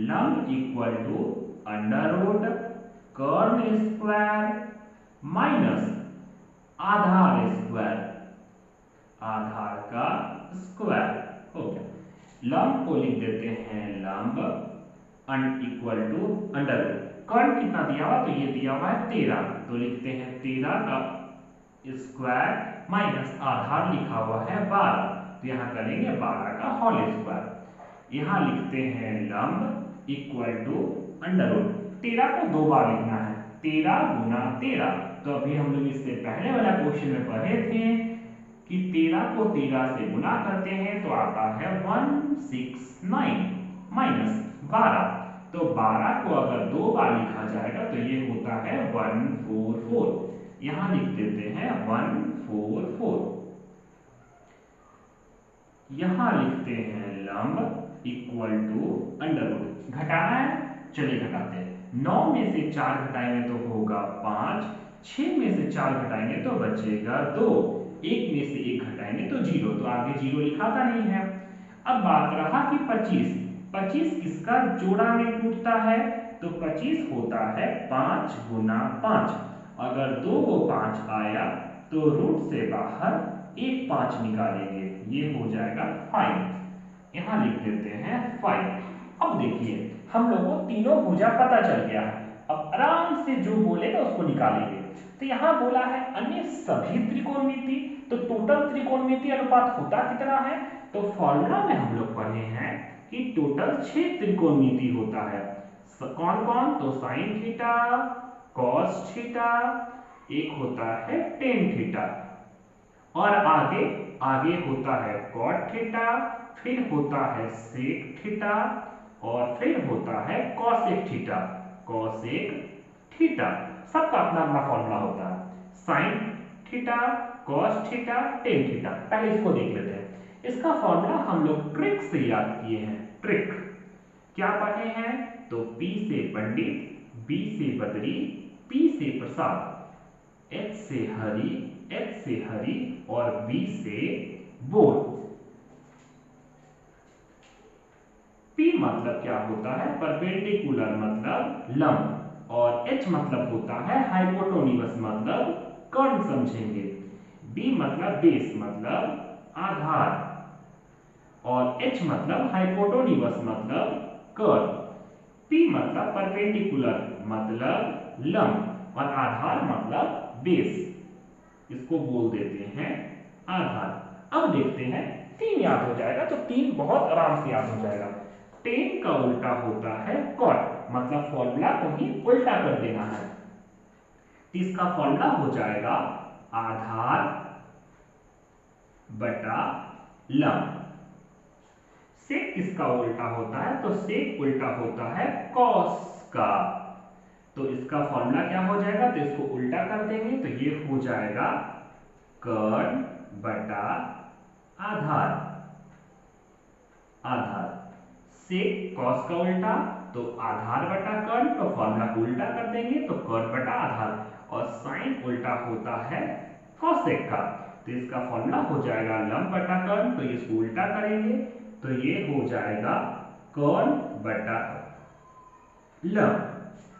लंब इक्वल टू अंडर रूट कर्ण स्क्वायर माइनस आधार स्क्वायर, आधार का स्क्वायर हो गया। लंब को लिख देते हैं लंब इक्वल टू अंडर रूट, कर्ण कितना दिया हुआ, तो ये दिया हुआ है 13, तो लिखते हैं 13 का स्क्वायर माइनस आधार लिखा हुआ है 12, तो यहाँ करेंगे 12 का होल स्क्वायर। यहाँ लिखते हैं लंब इक्वल टू अंडर रूट, 13 को 2 बार लिखना है, 13 गुना 13, तो अभी हम लोग इससे पहले वाला क्वेश्चन में पढ़े थे कि 13 को 13 से गुना करते हैं तो आता है 169 माइनस 12, तो 12 को अगर 2 बार लिखा जाएगा तो ये होता है 144, यहां लिख देते हैं 144, यहां लिखते हैं लंब इक्वल टू अंडर रूट, घटाना है, चलिए घटाते हैं, 9 में से 4 घटाएंगे तो होगा 5, 6 में से 4 घटाएंगे तो बचेगा 2, 1 में से 1 घटाएंगे तो 0, तो आगे 0 लिखाता नहीं है। अब बात रहा कि 25, 25 किसका जोड़ा में टूटता है, तो 25 होता है 5 गुना 5, अगर 2 को 5 आया तो रूट से बाहर एक 5 निकालेंगे, ये हो जाएगा 5, यहां लिख देते हैं 5। अब देखिए हम लोग को तीनों भुजा पता चल गया है, अब आराम से जो बोलेगा उसको निकालेंगे। तो यहां बोला है अन्य सभी त्रिकोणमिति, तो टोटल त्रिकोणमिति अनुपात होता कितना है, तो फॉर्मूला में हम लोग पढ़े हैं कि टोटल 6 त्रिकोणमिति होता है, कौन कौन, तो साइन थीटा, कॉस थीटा, एक होता है टेन थीटा, और आगे आगे होता है कॉट थीटा, फिर होता है सेक थीटा, और फिर होता है कॉसेक थीटा, कॉसेक थीटा, सबका अपना अपना फॉर्मूला होता है, sine theta, cos theta, tan theta. पहले इसको देख लेते हैं, इसका फॉर्मूला हम लोग ट्रिक से याद किए हैं, ट्रिक क्या पढ़े हैं, तो P से पंडित, B से बदरी, P से प्रसाद, H से हरि, H से हरि और B से बोल। P मतलब क्या होता है, परपेंडिकुलर मतलब लंब, और H मतलब होता है हाइपोटेन्यूज मतलब कर्ण समझेंगे, B मतलब बेस मतलब आधार, और H मतलब हाइपोटेन्यूज मतलब कर्ण, P मतलब परपेंडिकुलर मतलब लंब, और आधार मतलब बेस, इसको बोल देते हैं आधार। अब देखते हैं 3 याद हो जाएगा, तो 3 बहुत आराम से याद हो जाएगा। टेन का उल्टा होता है कॉट, मतलब फॉर्मूला को ही उल्टा कर देना है, इसका फॉर्मूला हो जाएगा आधार बटा लंब। सेक किसका उल्टा होता है, तो सेक उल्टा होता है कॉस का, तो इसका फॉर्मूला क्या हो जाएगा, तो इसको उल्टा कर देंगे तो ये हो जाएगा कर्ण बटा आधार, आधार, सेक कॉस का उल्टा तो आधार बटा कर्ण, तो फॉर्मूला को उल्टा कर देंगे तो कर्ण बटा आधार, और साइन उल्टा होता है कॉसेक का, तो इसका फॉर्मूला हो जाएगा लंब बटा कर्ण, तो इसको उल्टा करेंगे तो ये हो जाएगा कर्ण बटा लंब।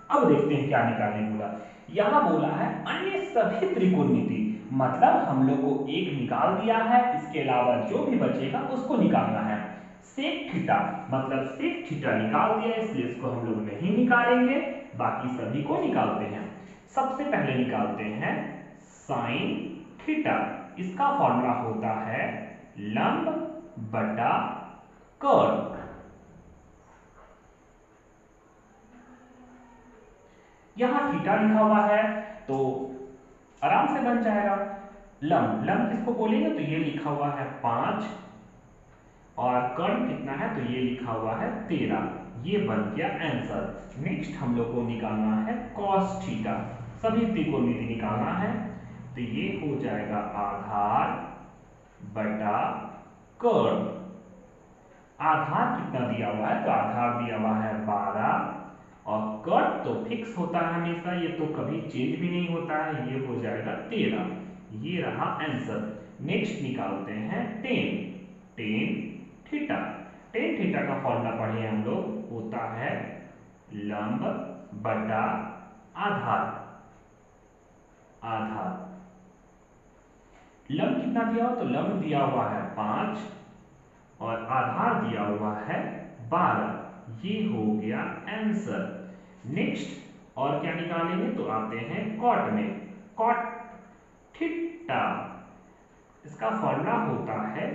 अब देखते हैं क्या निकालने बोला, यहां बोला है अन्य सभी त्रिकोणमिति, मतलब हम लोग को एक निकाल दिया है, इसके अलावा जो भी बचेगा उसको निकालना है। सेक थीटा मतलब सेक थीटा निकाल दिया, इसलिए इसको हम लोग नहीं निकालेंगे, बाकी सभी को निकालते हैं। सबसे पहले निकालते हैं साइन थीटा, इसका फॉर्मूला होता है लंब बटा कर्ण, यहां थीटा लिखा हुआ है तो आराम से बन जाएगा। लंब, लंब किसको बोलेंगे, तो ये लिखा हुआ है 5, और कर्ण कितना है, तो ये लिखा हुआ है 13, ये बन गया आंसर। नेक्स्ट हम लोग को निकालना है कॉस थीटा, सभी त्रिकोणमिति निकालना है, तो ये हो जाएगा आधार बटा कर्ण, आधार कितना दिया हुआ है, तो आधार दिया हुआ है 12, और कर्ण तो फिक्स होता है हमेशा, ये तो कभी चेंज भी नहीं होता है, ये हो जाएगा 13, ये रहा आंसर। नेक्स्ट निकालते हैं ten, ten theta, tan theta का फॉर्मूला पढ़े हैं हम लोग, होता है लंब बटा आधार। आधार लंब कितना दिया हुआ, तो लंब दिया हुआ है 5 और आधार दिया हुआ है 12। ये हो गया आंसर। नेक्स्ट और क्या निकालेंगे, तो आते हैं कॉट में। कॉट थीटा, इसका फॉर्मूला होता है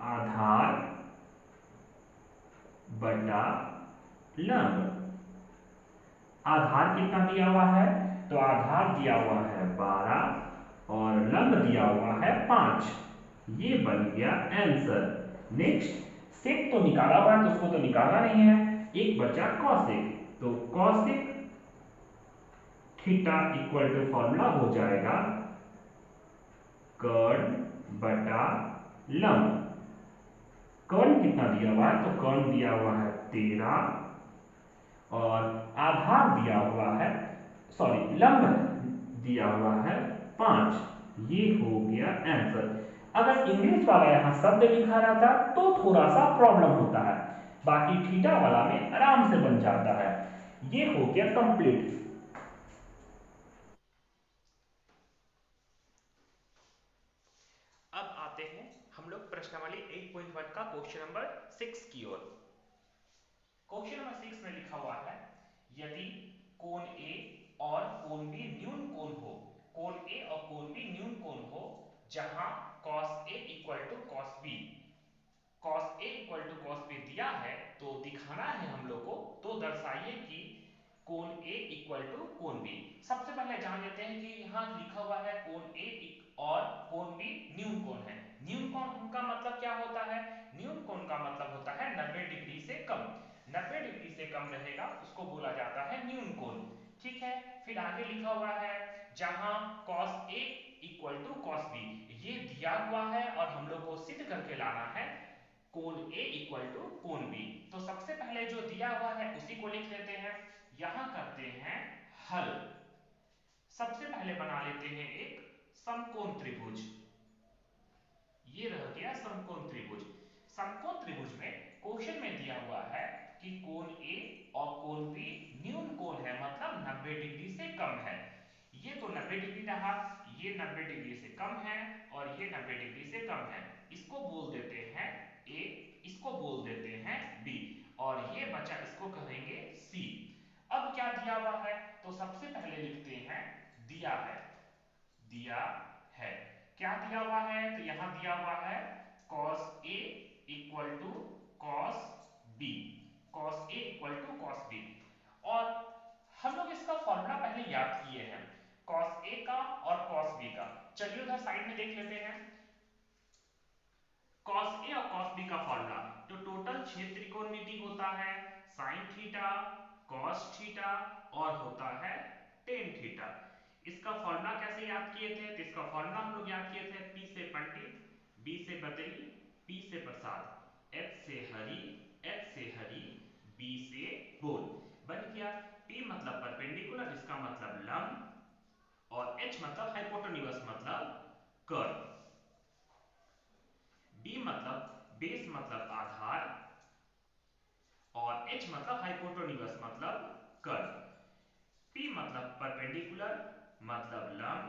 आधार बटा लंब। आधार कितना दिया हुआ है, तो आधार दिया हुआ है 12 और लंब दिया हुआ है 5। ये बन गया आंसर। नेक्स्ट सेक तो निकाला हुआ है, तो उसको तो निकालना नहीं है, एक बचा कॉसेक। तो cosec theta equal to formula हो जाएगा कर्ण बटा लंब। कर्ण कितना दिया हुआ है, तो कर्ण दिया हुआ है 13 और आधार दिया हुआ है, सॉरी लंब दिया हुआ है 5। ये हो गया आंसर। अगर इंग्लिश वाला यहां शब्द लिखा रहता तो थोड़ा सा प्रॉब्लम होता है, बाकी थीटा वाला में आराम से बन जाता है। ये हो गया कंप्लीट। अब आते हैं हम लोग प्रश्नावली 8.1 का क्वेश्चन नंबर 6 की ओर। क्वेश्चन नंबर 6 में लिखा हुआ है, यदि कोण ए और कोण बी न्यून कोण हो, कोण ए और कोण बी न्यून कोण हो, जहां cos A equal to cos B, cos A equal to cos B दिया है, तो दिखाना है हम लोग को, तो दर्शाइए कि कोण A इक्वल टू कोण B। सबसे पहले जान लेते हैं कि यहाँ लिखा हुआ है कोण A और कोण B न्यून कोण है। न्यून कोण का मतलब क्या होता है, न्यून कोण का मतलब होता है 90 डिग्री से कम। 90 डिग्री से कम रहेगा उसको बोला जाता है न्यून कोण। ठीक है, फिर आगे लिखा हुआ है जहां cos A equal to cos B, ये दिया हुआ है और हम लोग को सिद्ध करके लाना है कोण A इक्वल टू कोण B। तो सबसे पहले जो दिया हुआ है उसी को लिख लेते हैं, यहां करते हैं हल। सबसे पहले बना लेते हैं एक समकोण त्रिभुज। ये रह गया समकोण त्रिभुज। समकोण त्रिभुज में क्वेश्चन में दिया हुआ है कि कोण A और कोण B न्यून कोण है, मतलब 90 डिग्री से कम है। ये तो 90 डिग्री रहा, ये 90 डिग्री से कम है और ये 90 डिग्री से कम है। इसको बोल देते हैं A, इसको बोल देते हैं B और ये बचा, इसको कहेंगे C। अब क्या दिया हुआ है, तो सबसे पहले लिखते हैं दिया है। दिया है, क्या दिया हुआ है, तो यहां दिया हुआ है cos A equal to cos B, cos A equal to cos B। और हम लोग इसका फॉर्मूला पहले याद किए हैं, cos A का और cos B का। चलिए उधर साइड में देख लेते हैं cos A और cos B का फॉर्मूला। तो टोटल क्षेत्र त्रिकोणमिति होता है sin थीटा, cos थीटा और होता है tan थीटा। इसका फॉर्मूला कैसे याद किए थे, तो इसका फॉर्मूला हम लोग याद किए थे P से पंडित, B से बद्री, P से प्रसाद, H से हरि, H से हरि, B से बोल। बन गया P मतलब परपेंडिकुलर, इसका मतलब लंब, और H मतलब हाइपोटेन्यूज मतलब कर्व, B मतलब बेस मतलब आधार, और H मतलब हाइपोटेन्यूज मतलब कर्व। P मतलब परपेंडिकुलर मतलब लंब,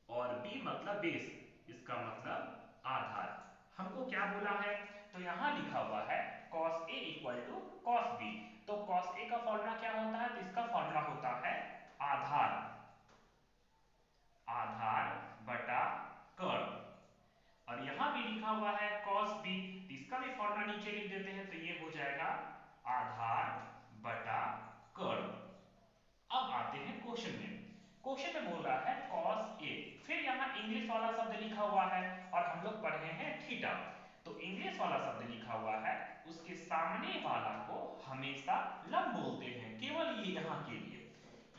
और B मतलब बेस, इसका मतलब आधार। हमको क्या बोला है, तो यहां लिखा हुआ है cos A equal to cos B। तो cos A का फॉर्मूला क्या होता है, तो इसका फॉर्मूला होता है आधार, आधार बटा कर्व। और यहां भी लिखा हुआ है cos B, तो इसका भी फॉर्मूला नीचे लिख देते हैं, तो ये हो जाएगा आधार बटा कर्व। अब आते हैं क्वेश्चन में। क्वेश्चन में बोल रहा है cos A, फिर यहां इंग्लिश वाला शब्द लिखा हुआ है और हम लोग पढ़े हैं थीटा। तो इंग्लिश वाला शब्द लिखा हुआ है, उसके सामने वाला को हमेशा लंब बोलते हैं, केवल ये यहां के लिए।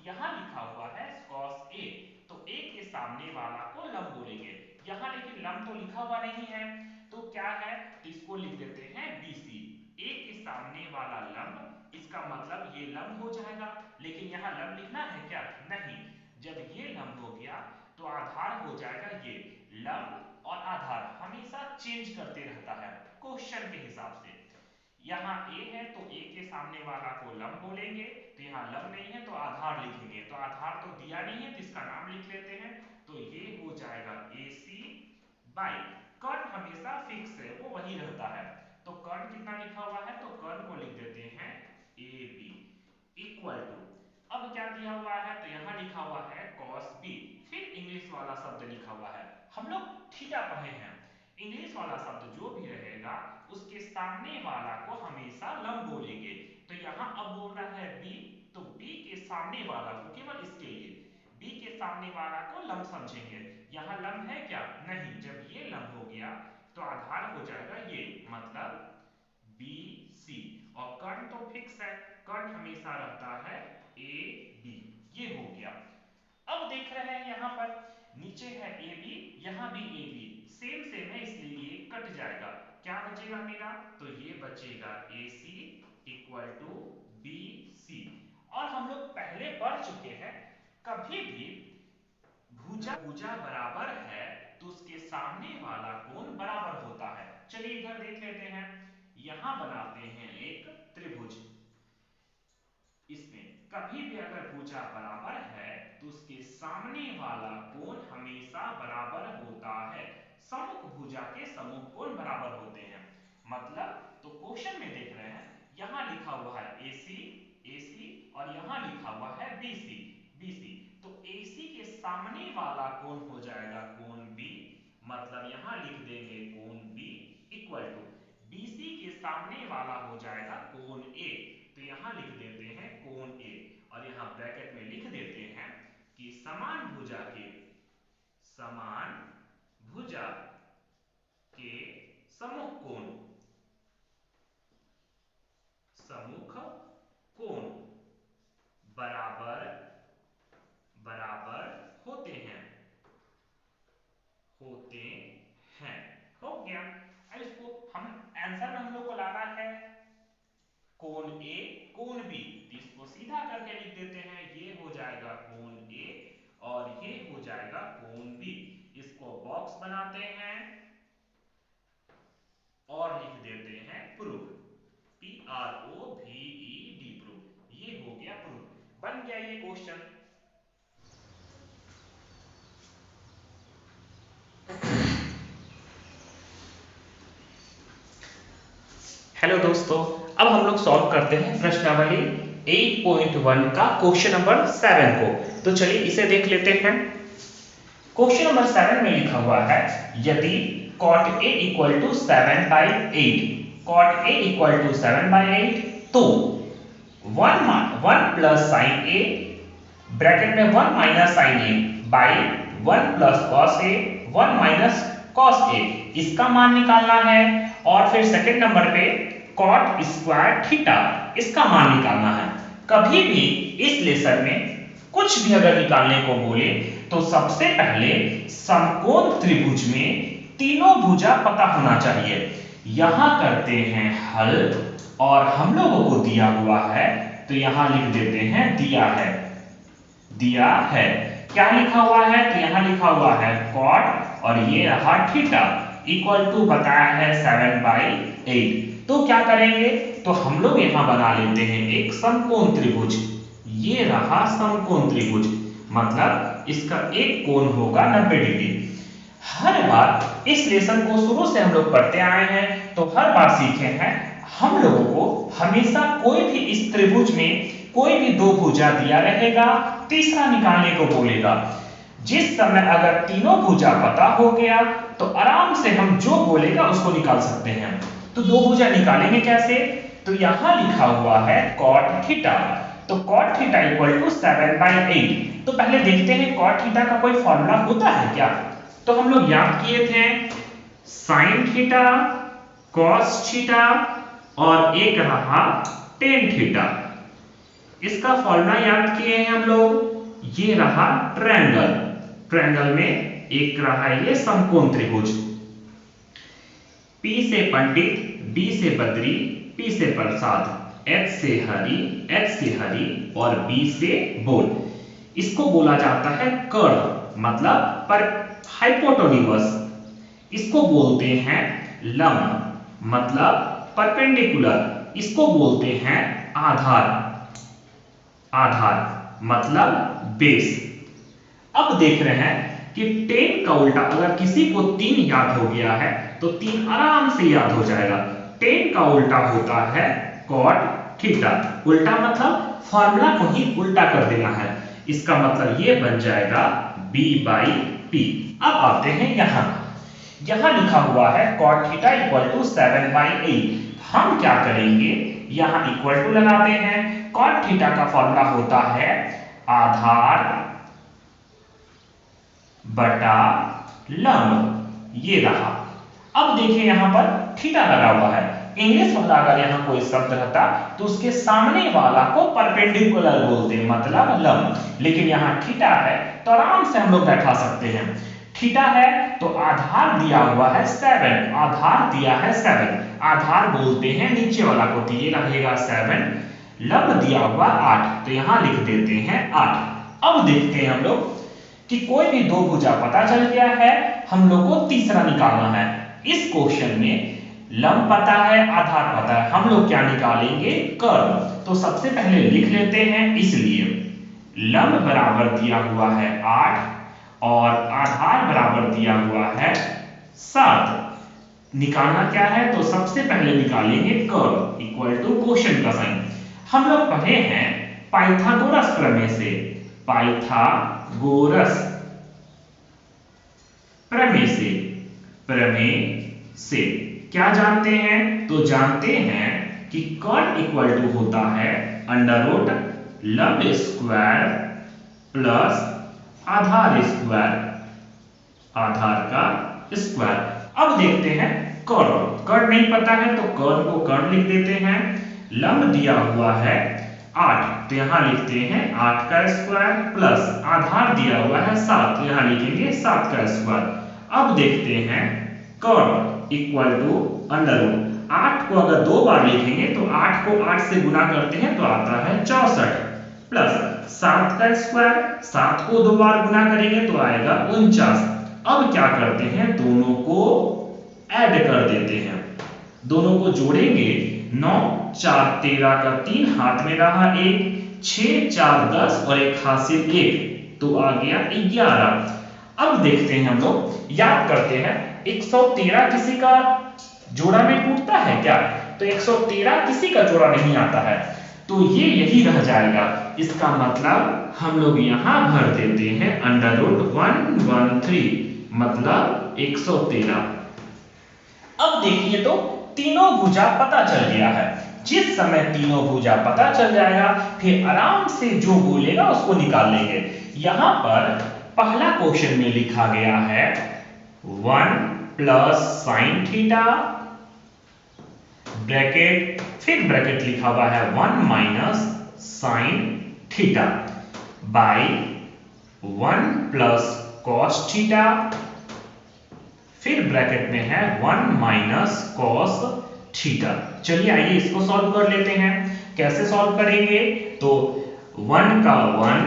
यहां लिखा हुआ है cos A, तो A के सामने वाला को लंब बोलेंगे। यहां लेकिन लंब तो लिखा हुआ नहीं है, तो क्या है, तो इसको लिख देते हैं BC। A के सामने वाला लंब, इसका मतलब ये लंब हो जाएगा, लेकिन यहां लंब लिखना है क्या, नहीं। जब ये लंब हो गया तो आधार हो जाएगा ये। लंब और आधार हमेशा चेंज करते रहता है क्वेश्चन के हिसाब से। यहाँ ए है तो ए के सामने वाला को लंब बोलेंगे, तो यहाँ लंब नहीं है तो आधार लिखेंगे, तो आधार तो दिया नहीं है तो इसका नाम लिख लेते हैं, तो ये हो जाएगा AC बाई कर्ण हमेशा फिक्स है, वो वही रहता है, तो कर्ण कितना लिखा हुआ है, तो कर्ण को लिख देते हैं AB इक्वल टू, अब क्या दिया हुआ है, तो यहाँ लिखा हुआ है cos B, फिर इंग्लिश वाला शब्द लिखा हुआ है, हम लोग थीटा पढ़े हैं, इंग्लिश वाला शब्द जो भी रहेगा उसके सामने वाला को हमेशा लंब बोलेंगे, तो यहाँ अब बोल रहा है B, तो B के सामने वाला को, केवल इसके लिए B के सामने वाला को लंब समझेंगे, यहाँ लंब है क्या, नहीं, जब ये लंब हो गया तो आधार हो जाएगा ये, मतलब BC, और कर्ण तो फिक्स है, कर्ण हमेशा रहता है AB, ये हो गया। अब देख रहे हैं यहाँ पर नीचे है AB, यहाँ भी AB, सेम सेम है इसलिए ये कट जाएगा, क्या बचेगा मेरा, तो ये बचेगा AC इक्वल टू BC, और हम लोग पहले पढ़ चुके हैं कभी भी भुजा बराबर है तो उसके सामने वाला कोण बराबर होता है। चलिए इधर देख लेते हैं, यहां बनाते हैं एक त्रिभुज, इसमें कभी भी अगर भुजा बराबर है तो उसके सामने वाला कोण हमेशा बराबर होता है, सममुख भुजा के सममुख कोण बराबर होते हैं, मतलब तो क्वेश्चन में देख रहे हैं यहां लिखा हुआ है AC और यहां लिखा हुआ है BC, तो AC के सामने वाला कोण हो जाएगा कोण B, मतलब यहां लिख देंगे कोण B इक्वल टू BC के सामने वाला हो जाएगा कोण A, तो यहां लिख देते हैं कोण A, और यहां ब्रैकेट में लिख देते हैं कि समान भुजा के सम्मुख कोण बराबर होते हैं, हो गया। अब इसको हम आंसर में हम लोग को लाना है कोण A कोण B, तो इसको सीधा करके लिख देते हैं, ये हो जाएगा कोण A और ये हो जाएगा कोण B, इसको बॉक्स बनाते हैं और लिख देते हैं प्रूफ, PROVED प्रूफ, ये हो गया प्रूफ, बन गया ये क्वेश्चन। हेलो दोस्तों, अब हम लोग सॉल्व करते हैं प्रश्नावली 8.1 का क्वेश्चन नंबर 7 को, तो चलिए इसे देख लेते हैं। क्वेश्चन नंबर 7 में लिखा हुआ है यदि cot A equal to 7/8, cot A equal to 7/8, तो 1 प्लस साइन A ब्रैकेट में 1 minus sine A by 1 plus cos A 1 minus cos A, इसका मान निकालना है, और फिर सेकंड नंबर पे cot स्क्वायर थीटा, इसका मान निकालना है। कभी भी इस लेसन में कुछ भी अगर निकालने को बोले तो सबसे पहले समकोण त्रिभुज में तीनों भुजा पता होना चाहिए, यहां करते हैं हल, और हम लोगों को दिया हुआ है तो यहां लिख देते हैं दिया है, क्या लिखा हुआ है, तो यहां लिखा हुआ है cot और ये रहा थीटा इक्वल टू बताया है 7/8, तो क्या करेंगे, तो हम लोग यहां बना लेते हैं एक समकोण त्रिभुज, ये रहा समकोण त्रिभुज, मतलब इसका एक कोण होगा 90 डिग्री। हर बार इस लेसन को शुरू से हम लोग पढ़ते आए हैं तो हर बार सीखे हैं, हम लोगों को हमेशा कोई भी इस त्रिभुज में कोई भी दो भुजा दिया रहेगा, तीसरा निकालने को बोलेगा, जिस समय अगर तीनों भुजा पता हो गया तो आराम से हम जो बोलेगा उसको निकाल सकते हैं। तो दो भुजा निकालेंगे कैसे, तो यहां लिखा हुआ है cot थीटा, तो cot थीटा इक्वल टू 7/8, तो पहले देखते हैं cot थीटा का कोई फॉर्मूला होता है क्या, तो हम लोग याद किए थे sin थीटा cos थीटा और एक रहा tan थीटा, इसका फॉर्मूला याद किए हैं हम लोग, ये रहा ट्रायंगल में एक रहा ये समकोण त्रिभुज, P से पंडित, B से बद्री, P से प्रसाद, H से हरि और B से बोल, इसको बोला जाता है कर्ण, मतलब पर हाइपोटेन्यूज, इसको बोलते हैं लंब, मतलब परपेंडिकुलर, इसको बोलते हैं आधार, आधार मतलब बेस। अब देख रहे हैं कि 10 का उल्टा, अगर किसी को 3 याद हो गया है तो 3 आराम से याद हो जाएगा। 10 का उल्टा होता है cot थीटा। उल्टा मतलब फॉर्मूला को ही उल्टा कर देना है। इसका मतलब ये बन जाएगा b/p। अब आते हैं यहां लिखा हुआ है cot थीटा इक्वल टू 7/8। हम क्या करेंगे, यहां इक्वल टू लगाते हैं। cot थीटा का फॉर्मूला होता है आधार बटा लंब, ये रहा। अब देखिए यहां पर थीटा लगा हुआ है। इंग्लिश वाला अगर यहां कोई शब्द रहता तो उसके सामने वाला को परपेंडिकुलर बोलते, मतलब लंब। लेकिन यहां थीटा है तो आराम से हम लोग बैठा सकते हैं। थीटा है तो आधार दिया हुआ है 7, आधार दिया है 7, आधार बोलते हैं नीचे वाला को, तो ये रहेगा 7। लंब दिया हुआ 8, तो यहां लिख देते हैं 8। अब देखते हैं हम लोग कि कोई भी दो भुजा पता चल गया है, हम लोग को तीसरा निकालना है। इस क्वेश्चन में लंब पता है, आधार पता है, हम लोग क्या निकालेंगे, कर्व। तो सबसे पहले लिख लेते हैं, इसलिए लंब बराबर दिया हुआ है 8 और आधार बराबर दिया हुआ है 7। निकालना क्या है, तो सबसे पहले निकालेंगे कर्व इक्वल टू क्वेश्चन का साइन। हम लोग पढ़े हैं पाइथागोरस प्रमेय से, पाइथागोरस प्रमेय से क्या जानते हैं, तो जानते हैं कि कर्व इक्वल टू होता है अंडर रूट लंब स्क्वायर प्लस आधार स्क्वायर, आधार का स्क्वायर। अब देखते हैं कर्व नहीं पता है तो कर्व को कर्व लिख देते हैं। लंब दिया हुआ है 8, तो यहां लिखते हैं 8 का स्क्वायर प्लस आधार दिया हुआ है 7, तो यहां लिखेंगे 7 का स्क्वायर। अब देखते हैं कर्व इक्वल टू अंडर रूट 8 को अगर 2 बार लिखेंगे तो 8 को 8 से गुना करते हैं तो आता है 64 प्लस 7 का स्क्वायर, 7 को 2 बार गुना करेंगे तो आएगा 49। अब क्या करते हैं, दोनों को ऐड कर देते हैं, दोनों को जोड़ेंगे। 9 4 13 का 3 हाथ में रहा 1, 6 4 10 और एक हाथ से 1, तो आ गया 11। अब देखते हैं हम लोग याद करते हैं 113 किसी का जोड़ा में टूटता है क्या, तो 113 किसी का जोड़ा नहीं आता है, तो ये यही रह जाएगा। इसका मतलब हम लोग यहां भर देते हैं अंडर रूट 113 मतलब 113। अब देखिए तो तीनों भुजा पता चल गया है। जिस समय तीनों भुजा पता चल जाएगा फिर आराम से जो बोलेगा उसको निकाल लेंगे। यहां पर पहला क्वेश्चन में लिखा गया है 1 प्लस साइन थीटा ब्रैकेट, फिर ब्रैकेट लिखा हुआ है 1 minus sine theta by 1 plus cos theta, फिर ब्रैकेट में है 1 माइनस कॉस थीटा। चलिए आइए इसको सॉल्व कर लेते हैं। कैसे सॉल्व करेंगे, तो 1 का 1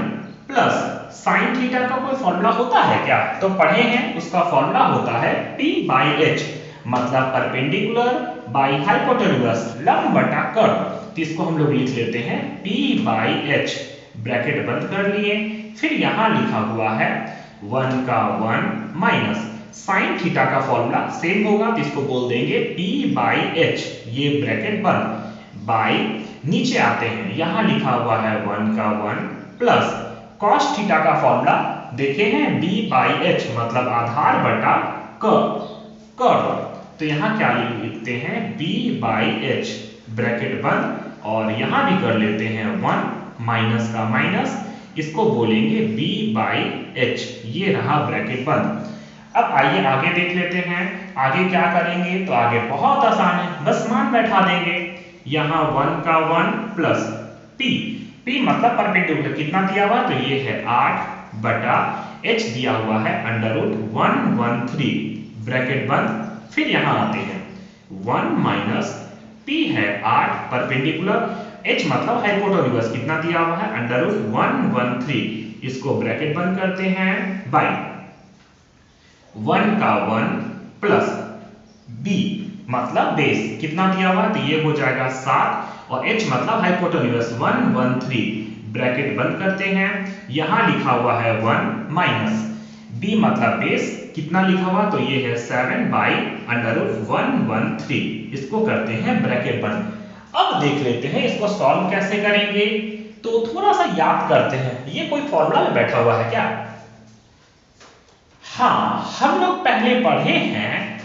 प्लस साइन थीटा का कोई फॉर्मूला होता है क्या, तो पढ़े हैं, उसका फॉर्मूला होता है p/h मतलब परपेंडिकुलर बाई हाइपोटेन्यूज, लंब बटा कर्व। तो इसको हम लोग लिख लेते हैं p/h, ब्रैकेट बंद कर लिए। फिर यहां लिखा हुआ है 1 का 1 माइनस साइन थीटा का फॉर्मूला सेम होगा, तो इसको बोल देंगे p/h, ये ब्रैकेट बंद बाई, नीचे आते हैं यहां लिखा हुआ है 1 का 1 प्लस cos थीटा का फॉर्मूला देखे हैं b/h मतलब आधार बटा कर्व, तो यहां क्या लिखते हैं b/h ब्रैकेट बंद और यहां भी कर लेते हैं 1 माइनस का माइनस, इसको बोलेंगे b/h, ये रहा ब्रैकेट बंद। अब आइए आगे देख लेते हैं, आगे क्या करेंगे, तो आगे बहुत आसान है, बस मान बैठा देंगे। यहां 1 का 1 प्लस p मतलब परपेंडिकुलर कितना दिया हुआ, तो ये है 8 बटा h दिया हुआ है अंडर रूट 113 ब्रैकेट बंद। फिर यहां आते हैं 1 माइनस p है 8 परपेंडिकुलर, h मतलब हाइपोटेन्यूज कितना दिया हुआ है अंडर रूट 113, इसको ब्रैकेट बंद करते हैं बाई 1 का 1 प्लस b मतलब बेस। कितना दिया हुआ तो ये हो जाएगा 7 और h मतलब हाइपोटेन्यूज 113। ब्रैकेट बंद करते हैं, यहां लिखा हुआ है 1 माइनस b मतलब बेस, कितना लिखा हुआ तो ये है 7/√113। इसको करते हैं ब्रैकेट बंद। अब देख लेते हैं इसको सॉल्व कैसे करेंगे। तो थोड़ा सा याद करते हैं, ये कोई फॉर्मूला में बैठा हुआ है क्या? हाँ, हम लोग पहले पढ़े हैं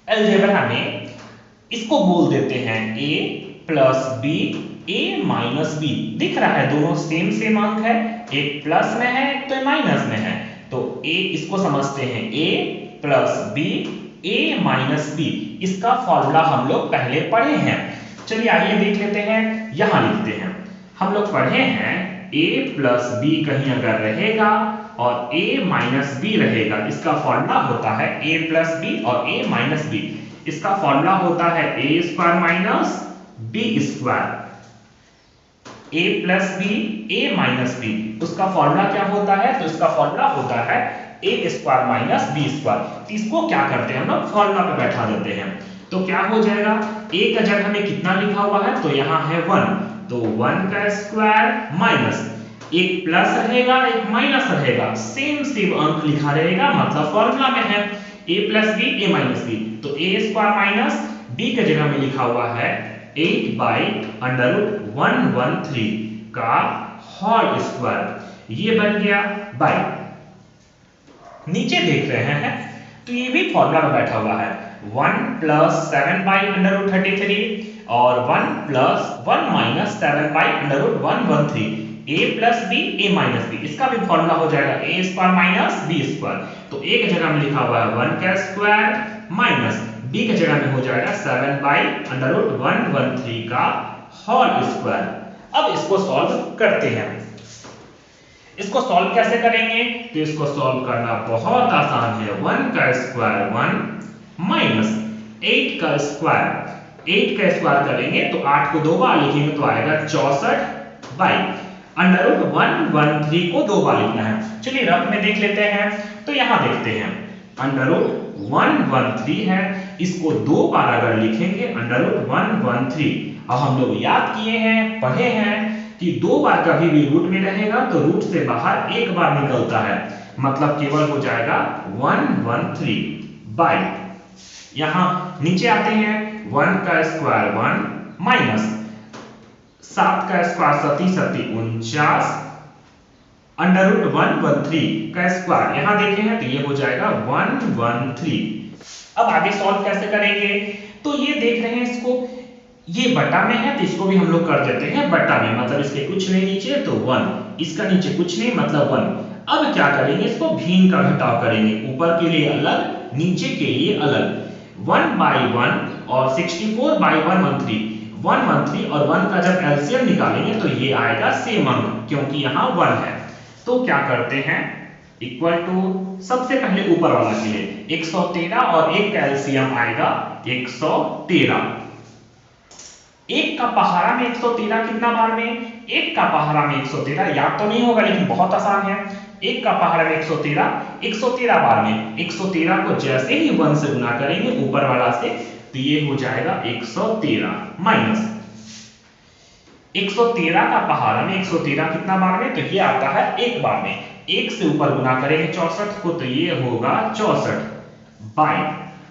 अलजेब्रा में, इसको बोल देते हैं a plus B a minus B. दिख रहा है दोनों सेम सेम अंक है, एक प्लस में है तो माइनस में है, तो a इसको समझते हैं a plus B a minus B. इसका फॉर्मूला हम लोग पहले पढ़े हैं। चलिए आइए देख लेते हैं, यहां लिखते हैं। हम लोग पढ़े हैं a प्लस बी कहीं अगर रहेगा और a माइनस बी रहेगा, इसका फॉर्मूला होता है a प्लस बी और a माइनस बी। इसका फॉर्मूला होता है a square minus b square. a plus B a minus B, उसका फॉर्मूला क्या होता है तो इसका फॉर्मूला होता है a square minus b square. तो इसको क्या करते हैं हम लोग फॉर्मूला पे बैठा देते हैं, तो क्या हो जाएगा a का जगह में कितना लिखा हुआ है तो यहाँ है 1, तो 1 का स्क्वायर माइनस एक प्लस रहेगा एक माइनस रहेगा, सेम सेम अंक लिखा रहेगा, मतलब फॉर्मूला में है a plus B a minus B. तो a स्क्वायर माइनस b के जगह में लिखा हुआ है 8/√113 का होल स्क्वायर। ये बन गया बाय, नीचे देख रहे हैं तो ये भी फॉर्मूला में बैठा हुआ है 1 प्लस 7/√33 और 1 plus 1 minus 7/√113। a plus B a minus B, इसका भी फॉर्मूला हो जाएगा a square minus b square. तो a की जगह में लिखा हुआ है 1 का स्क्वायर माइनस b की जगह में हो जाएगा 7/√113 का होल स्क्वायर। अब इसको सॉल्व करते हैं। इसको सॉल्व कैसे करेंगे तो इसको सॉल्व करना बहुत आसान है। 1 का स्क्वायर 1 माइनस 8 का स्क्वायर, 8 का स्क्वायर करेंगे तो 8 को 2 बार लिखेंगे तो आएगा 64 बाई √113 को 2 बार लिखना है। चलिए रफ में देख लेते हैं, तो यहां देखते हैं √113 है, इसको 2 बार अगर लिखेंगे √113। अब हम लोग याद किए हैं पढ़े हैं कि 2 बार कभी भी रूट में रहेगा तो रूट से बाहर एक बार निकलता है, मतलब केवल हो जाएगा 113 बाई, यहां नीचे आते हैं 1 का स्क्वायर 1 माइनस 7 का स्क्वायर 7 √113 का स्क्वायर, यहां देखे हैं तो ये हो जाएगा 113। अब आगे सॉल्व कैसे करेंगे तो ये देख रहे हैं, इसको ये बटा में है तो इसको भी हम लोग कर देते हैं बटा में, मतलब इसके कुछ नहीं नीचे तो 1, इसका नीचे कुछ नहीं मतलब 1। अब क्या करेंगे, इसको भिन्न का घटाव करेंगे, ऊपर के लिए अलग नीचे के लिए अलग। 1/1 और 64/113, 113 और 1 का जब एलसीएम निकालेंगे तो ये आएगा सेम अंक, क्योंकि यहाँ 1 है। तो क्या करते हैं इक्वल टू, सबसे पहले ऊपर वाला के लिए 113 और 1 का एलसीएम आएगा 113। 1 का पहाड़ा में 113 कितना बार में, 1 का पहाड़ा में 113 याद तो नहीं होगा लेकिन बहुत आसान है। 1 का पहाड़ा में 113 बार में 113 को जैसे ही 1 से गुना करेंगे ऊपर वाला से तो ये हो जाएगा 113 माइनस 113 का पहाड़ा में 113 कितना बार में तो ये आता है 1 बार में, 1 से ऊपर गुना करेंगे 64 को तो ये होगा 64 बाय।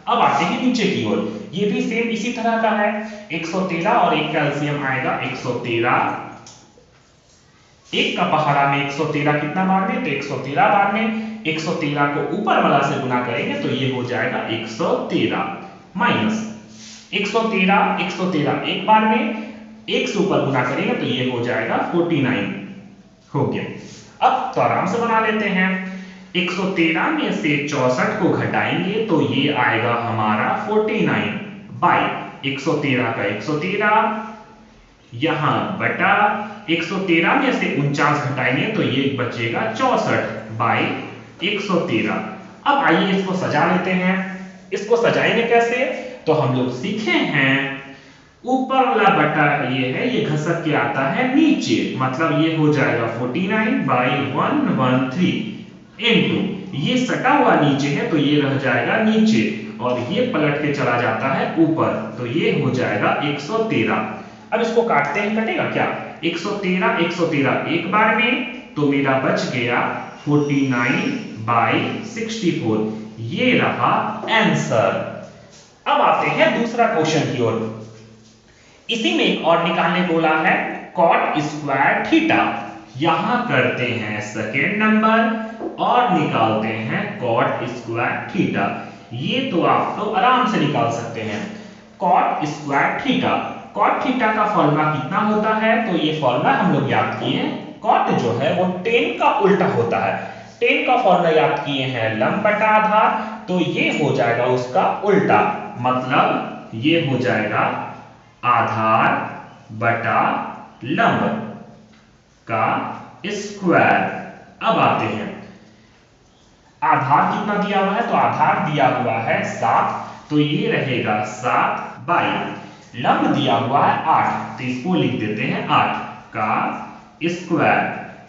अब आते हैं नीचे की ओर, ये भी सेम इसी तरह का है, 113 और 1 का एलसीएम आएगा 113। 1 का पहाड़ा में 113 कितना बार में तो 113 बार में, 113 को ऊपर वाला से गुना करेंगे तो ये हो जाएगा 113 माइनस 113 एक बार में, 1 से ऊपर गुना करेंगे तो ये हो जाएगा 49 हो गया। अब तो आराम से बना लेते हैं, 113 में से 64 को घटाएंगे तो ये आएगा हमारा 49 बाई 113 का 113, यहां बटा 113 में से 49 घटाएंगे तो ये बचेगा 64 बाई 113। अब आइए इसको सजा लेते हैं। इसको सजाएंगे कैसे तो हम लोग सीखे हैं, ऊपर वाला बटा ये है, ये घसक के आता है नीचे, मतलब ये हो जाएगा 49 बाई 113 इनटू ये सटा हुआ नीचे है तो ये रह जाएगा नीचे और ये पलट के चला जाता है ऊपर, तो ये हो जाएगा 113। अब इसको काटते हैं, कटेगा क्या? 113 113 एक बार में, तो मेरा बच गया 49/64। ये रहा आंसर। अब आते हैं दूसरा क्वेश्चन की ओर। इसी में एक और निकालने बोला है, कॉट स्क्वायर थीटा। यहां करते हैं सेकेंड नंबर और निकालते हैं कॉट स्क्वायर थीटा। ये तो आप तो आराम से निकाल सकते हैं। Cot square theta, cot theta का फॉर्मूला कितना होता है? तो ये फॉर्मूला हम लोग याद किए हैं, कॉट जो है वो tan का उल्टा होता है। tan का फॉर्मूला याद किए हैं लंब बटा आधार, तो ये हो जाएगा उसका उल्टा, मतलब ये हो जाएगा आधार बटा लंब का स्क्वायर। अब आते हैं, आधार कितना दिया हुआ है? तो आधार दिया हुआ है 7, तो ये रहेगा 7/, लंब दिया हुआ है 8, तो इसको लिख देते हैं 8 का स्क्वायर।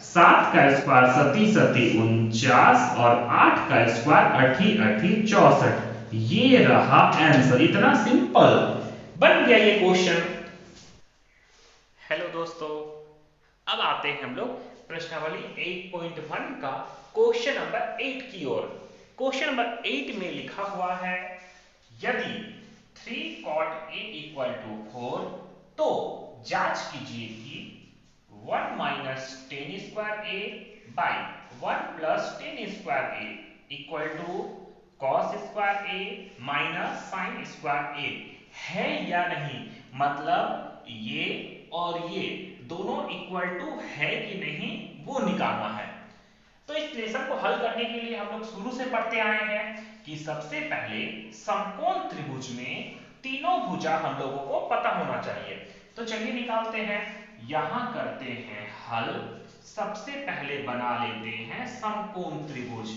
7 का स्क्वायर 7 7 49 और 8 का स्क्वायर 8 8 64। ये रहा आंसर। इतना सिंपल बन गया ये क्वेश्चन। हेलो दोस्तों, अब आते हैं हम लोग प्रश्नावली 8.1 का क्वेश्चन नंबर 8 की ओर। क्वेश्चन नंबर 8 में लिखा हुआ है, यदि 3 cot a = 4 तो जांच कीजिए कि 1 - tan square a by 1 + tan square a = cos square a minus sin square a है या नहीं। मतलब ये और ये दोनों इक्वल टू है कि नहीं वो निकालना है। तो इस लेसन को हल करने के लिए हम लोग शुरू से पढ़ते आए हैं कि सबसे पहले समकोण त्रिभुज में तीनों भुजा हम लोगों को पता होना चाहिए। तो चलिए निकालते हैं, यहां करते हैं हल। सबसे पहले बना लेते हैं समकोण त्रिभुज।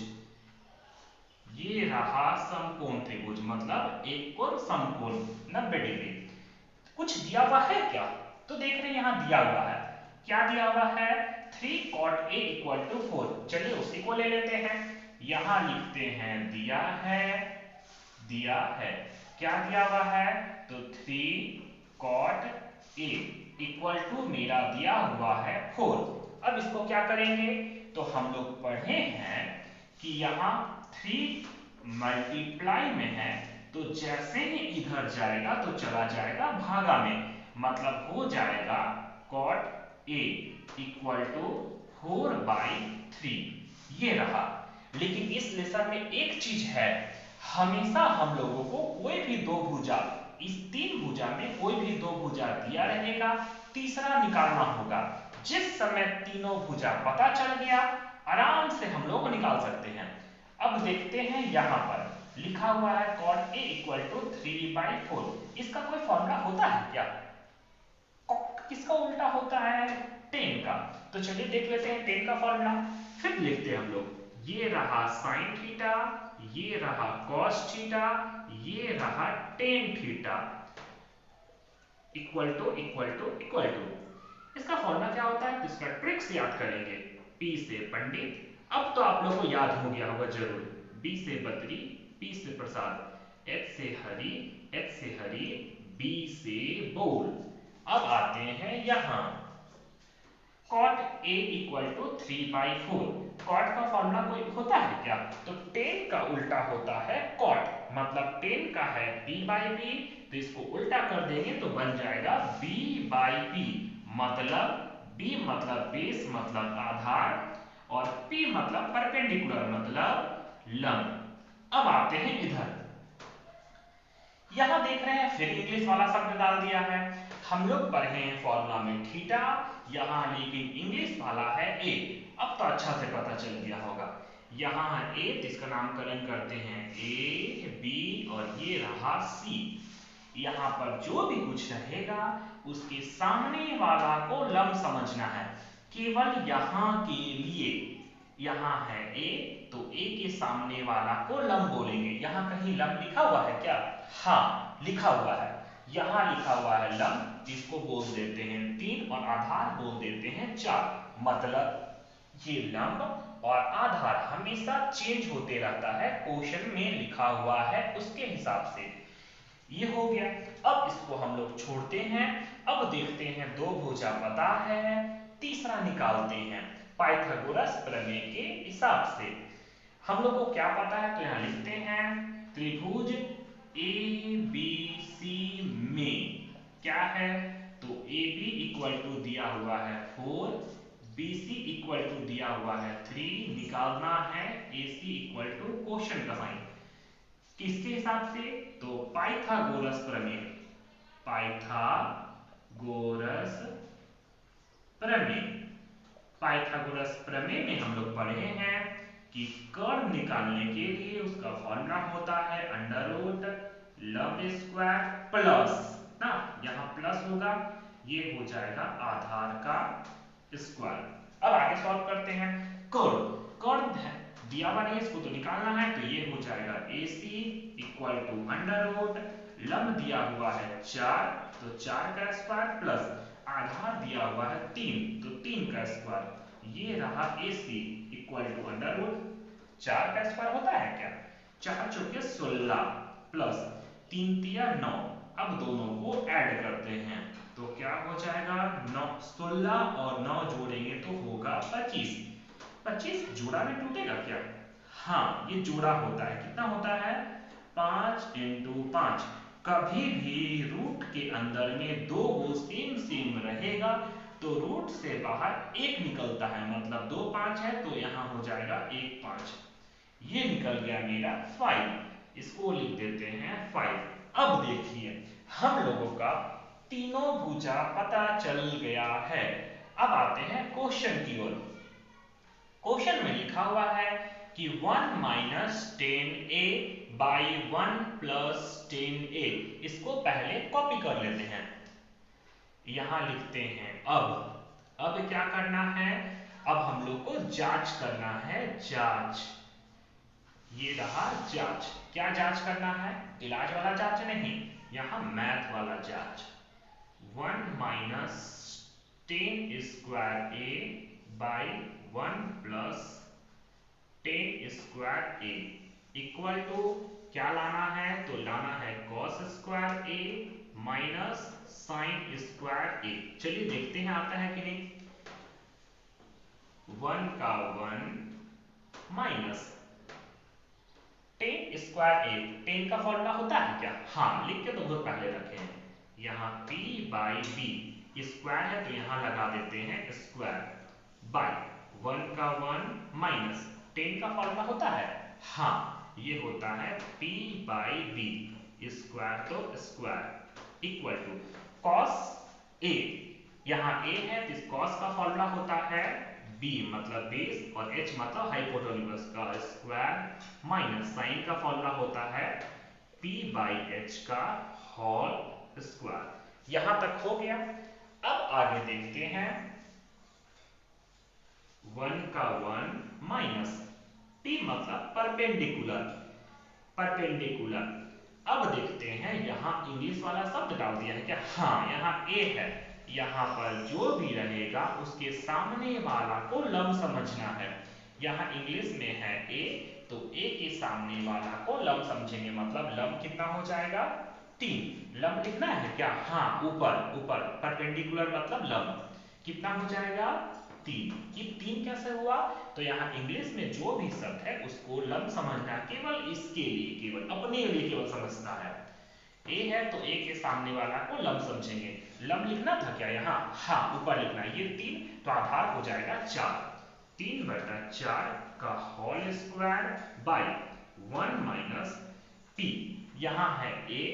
ये रहा समकोण त्रिभुज, मतलब एक कोण समकोण 90 डिग्री। कुछ दिया हुआ है क्या? तो देख रहे हैं यहां दिया हुआ है, क्या दिया हुआ है? 3 cot a = 4। चलिए उसी को ले लेते हैं, यहां लिखते हैं दिया है क्या दिया हुआ है? तो 3 cot a = मेरा दिया हुआ है 4। अब इसको क्या करेंगे? तो हम लोग पढ़े हैं कि यहां 3 मल्टीप्लाई में है, तो जैसे ही इधर जाएगा तो चला जाएगा भागा में, मतलब हो जाएगा cot a = 4/3। ये रहा। लेकिन इस लेसन में एक चीज है, हमेशा हम लोगों को कोई भी दो भुजा, इस तीन भुजा में कोई भी दो भुजा दिया रहेगा, तीसरा निकालना होगा। जिस समय तीनों भुजा पता चल गया, आराम से हम लोग निकाल सकते हैं। अब देखते हैं, यहां पर लिखा हुआ है cot a = 3/4। इसका कोई फॉर्मूला होता है क्या? किसका उल्टा होता है? tan का। तो चलिए देख लेते हैं tan का फॉर्मूला। फिर लिखते हैं हम लोग, ये रहा sin थीटा, ये रहा cos थीटा, ये रहा tan थीटा इक्वल टू। इसका फॉर्मूला क्या होता है? इसका ट्रिक्स याद करेंगे। P से पंडित, अब तो आप लोगों को याद हो गया होगा जरूर। B से बद्री, P से प्रसाद, H से हरी, B से बोल। अब आते हैं यहां, cot a = 3/4। cot का फॉर्मूला कोई होता है क्या? तो tan का उल्टा होता है cot, मतलब tan का है b/b, तो इसको उल्टा कर देंगे तो बन जाएगा b/p। मतलब b मतलब बेस, मतलब आधार, और p मतलब परपेंडिकुलर, मतलब लंब। अब आते हैं इधर, यहां देख रहे हैं फिर इंग्लिश वाला शब्द डाल दिया है। हम लोग पढ़े हैं फॉर्मूला में थीटा, यहां लेकिन इंग्लिश वाला है a। अब तो अच्छा से पता चल गया होगा, यहां है a, तो इसका नामकरण करते हैं a, b और ये रहा c। यहां पर जो भी कुछ रहेगा उसके सामने वाला को लंब समझना है। केवल यहां के लिए, यहां है a, तो a के सामने वाला को लंब बोलेंगे। यहां कहीं लंब लिखा हुआ है क्या? हाँ लिखा हुआ है, यहां लिखा हुआ है लंब, जिसको बोल देते हैं 3 और आधार बोल देते हैं 4। मतलब ये लंब और आधार हमेशा चेंज होते रहता है, क्वेश्चन में लिखा हुआ है उसके हिसाब से। ये हो गया। अब इसको हम लोग छोड़ते हैं। अब देखते हैं दो भुजा पता है, तीसरा निकालते हैं पाइथागोरस प्रमेय के हिसाब से। हम लोग को क्या पता है, तो यहां लिखते हैं त्रिभुज ए बी सी में क्या है, तो ए बी इक्वल टू दिया हुआ है 4, बी सी इक्वल टू दिया हुआ है 3, निकालना है ए सी इक्वल टू क्वेश्चन का साइन किसके हिसाब से, तो पाइथागोरस प्रमेय। पाइथागोरस प्रमेय, पाइथागोरस प्रमेय में हम लोग पढ़े हैं कि कर्व निकालने के लिए उसका फॉर्मूला होता है अंडर रूट लंब स्क्वायर प्लस ना, यहाँ प्लस होगा, ये हो जाएगा आधार का स्क्वायर। अब आगे सॉल्व करते हैं। कर्व, कर्व है दिया हुआ नहीं, इसको तो निकालना है, तो ये हो जाएगा AC equal to under root लंब दिया हुआ है 4, तो 4 का स्क्वायर प्लस आधार दिया हुआ है 3, तो 3 का स्क्वायर, ये रहा AC equal to under root 4 का स्क्वायर होता है क्या, 4 चौके 16 प्लस 3 तिया 9। अब दोनों को ऐड करते हैं तो क्या हो जाएगा, 9 16 और 9 जोड़ेंगे तो होगा 25। 25 जोड़ा में टूटेगा क्या, हाँ ये जोड़ा होता है, कितना होता है 5 इंटू 5। कभी भी रूट के अंदर में दो वो सेम सेम रहेगा तो रूट से बाहर एक निकलता है, मतलब 2 5 है तो यहां हो जाएगा 1 5, ये निकल गया मेरा 5, इसको लिख देते हैं 5। अब देखिए हम लोगों का तीनों भुजा पता चल गया है। अब आते हैं क्वेश्चन की ओर। क्वेश्चन में लिखा हुआ है कि 1 minus 10a by 1 plus 10a, इसको पहले कॉपी कर लेते हैं, यहां लिखते हैं। अब क्या करना है, अब हम लोग को जांच करना है, जांच, ये रहा जांच। क्या जांच करना है, इलाज वाला जांच नहीं, यहां मैथ वाला जांच। 1 minus 10 square a by 1 plus 10 square a equal to क्या लाना है, तो लाना है cos square a minus sine square a। चलिए देखते हैं आता है कि नहीं। 1 का 1 माइनस 10 स्क्वायर a, 10 का फॉर्मूला होता है क्या, हाँ लिख के तो बहुत पहले रखे हैं, यहाँ p बाई b, स्क्वायर है तो यहाँ लगा देते हैं स्क्वायर, बाई 1 का 1 माइनस 10 का फॉर्मूला होता है, हाँ ये होता है p बाई b, स्क्वायर तो square equal to cos a, यहाँ a है तो cos का फॉर्मूला होता है b मतलब बेस और h मतलब हाइपोटेन्यूज का स्क्वायर माइनस साइन का फॉर्मूला होता है p बाई h का होल स्क्वायर। यहां तक हो गया। अब आगे देखते हैं 1 का 1 माइनस p मतलब परपेंडिकुलर, परपेंडिकुलर। अब देखते हैं यहां इंग्लिश वाला शब्द डाल दिया है क्या, हाँ यहां a है, यहां पर जो भी रहेगा उसके सामने वाला को लंब समझना है। यहां इंग्लिश में है a, तो a के सामने वाला को लंब समझेंगे, मतलब लंब कितना हो जाएगा 3। लंब लिखना है क्या, हाँ ऊपर, ऊपर परपेंडिकुलर मतलब लंब कितना हो जाएगा 3। ये 3 कैसे हुआ, तो यहाँ इंग्लिश में जो भी शब्द है उसको लंब समझना केवल इसके लिए, केवल अपने लिए केवल समझता है। ए है तो ए के सामने वाला को लंब समझेंगे। लंब लिखना था क्या यहाँ, हाँ ऊपर लिखना है, ये 3 तो आधार हो जाएगा 4, 3/4 का whole square by 1 minus p, यहाँ है a,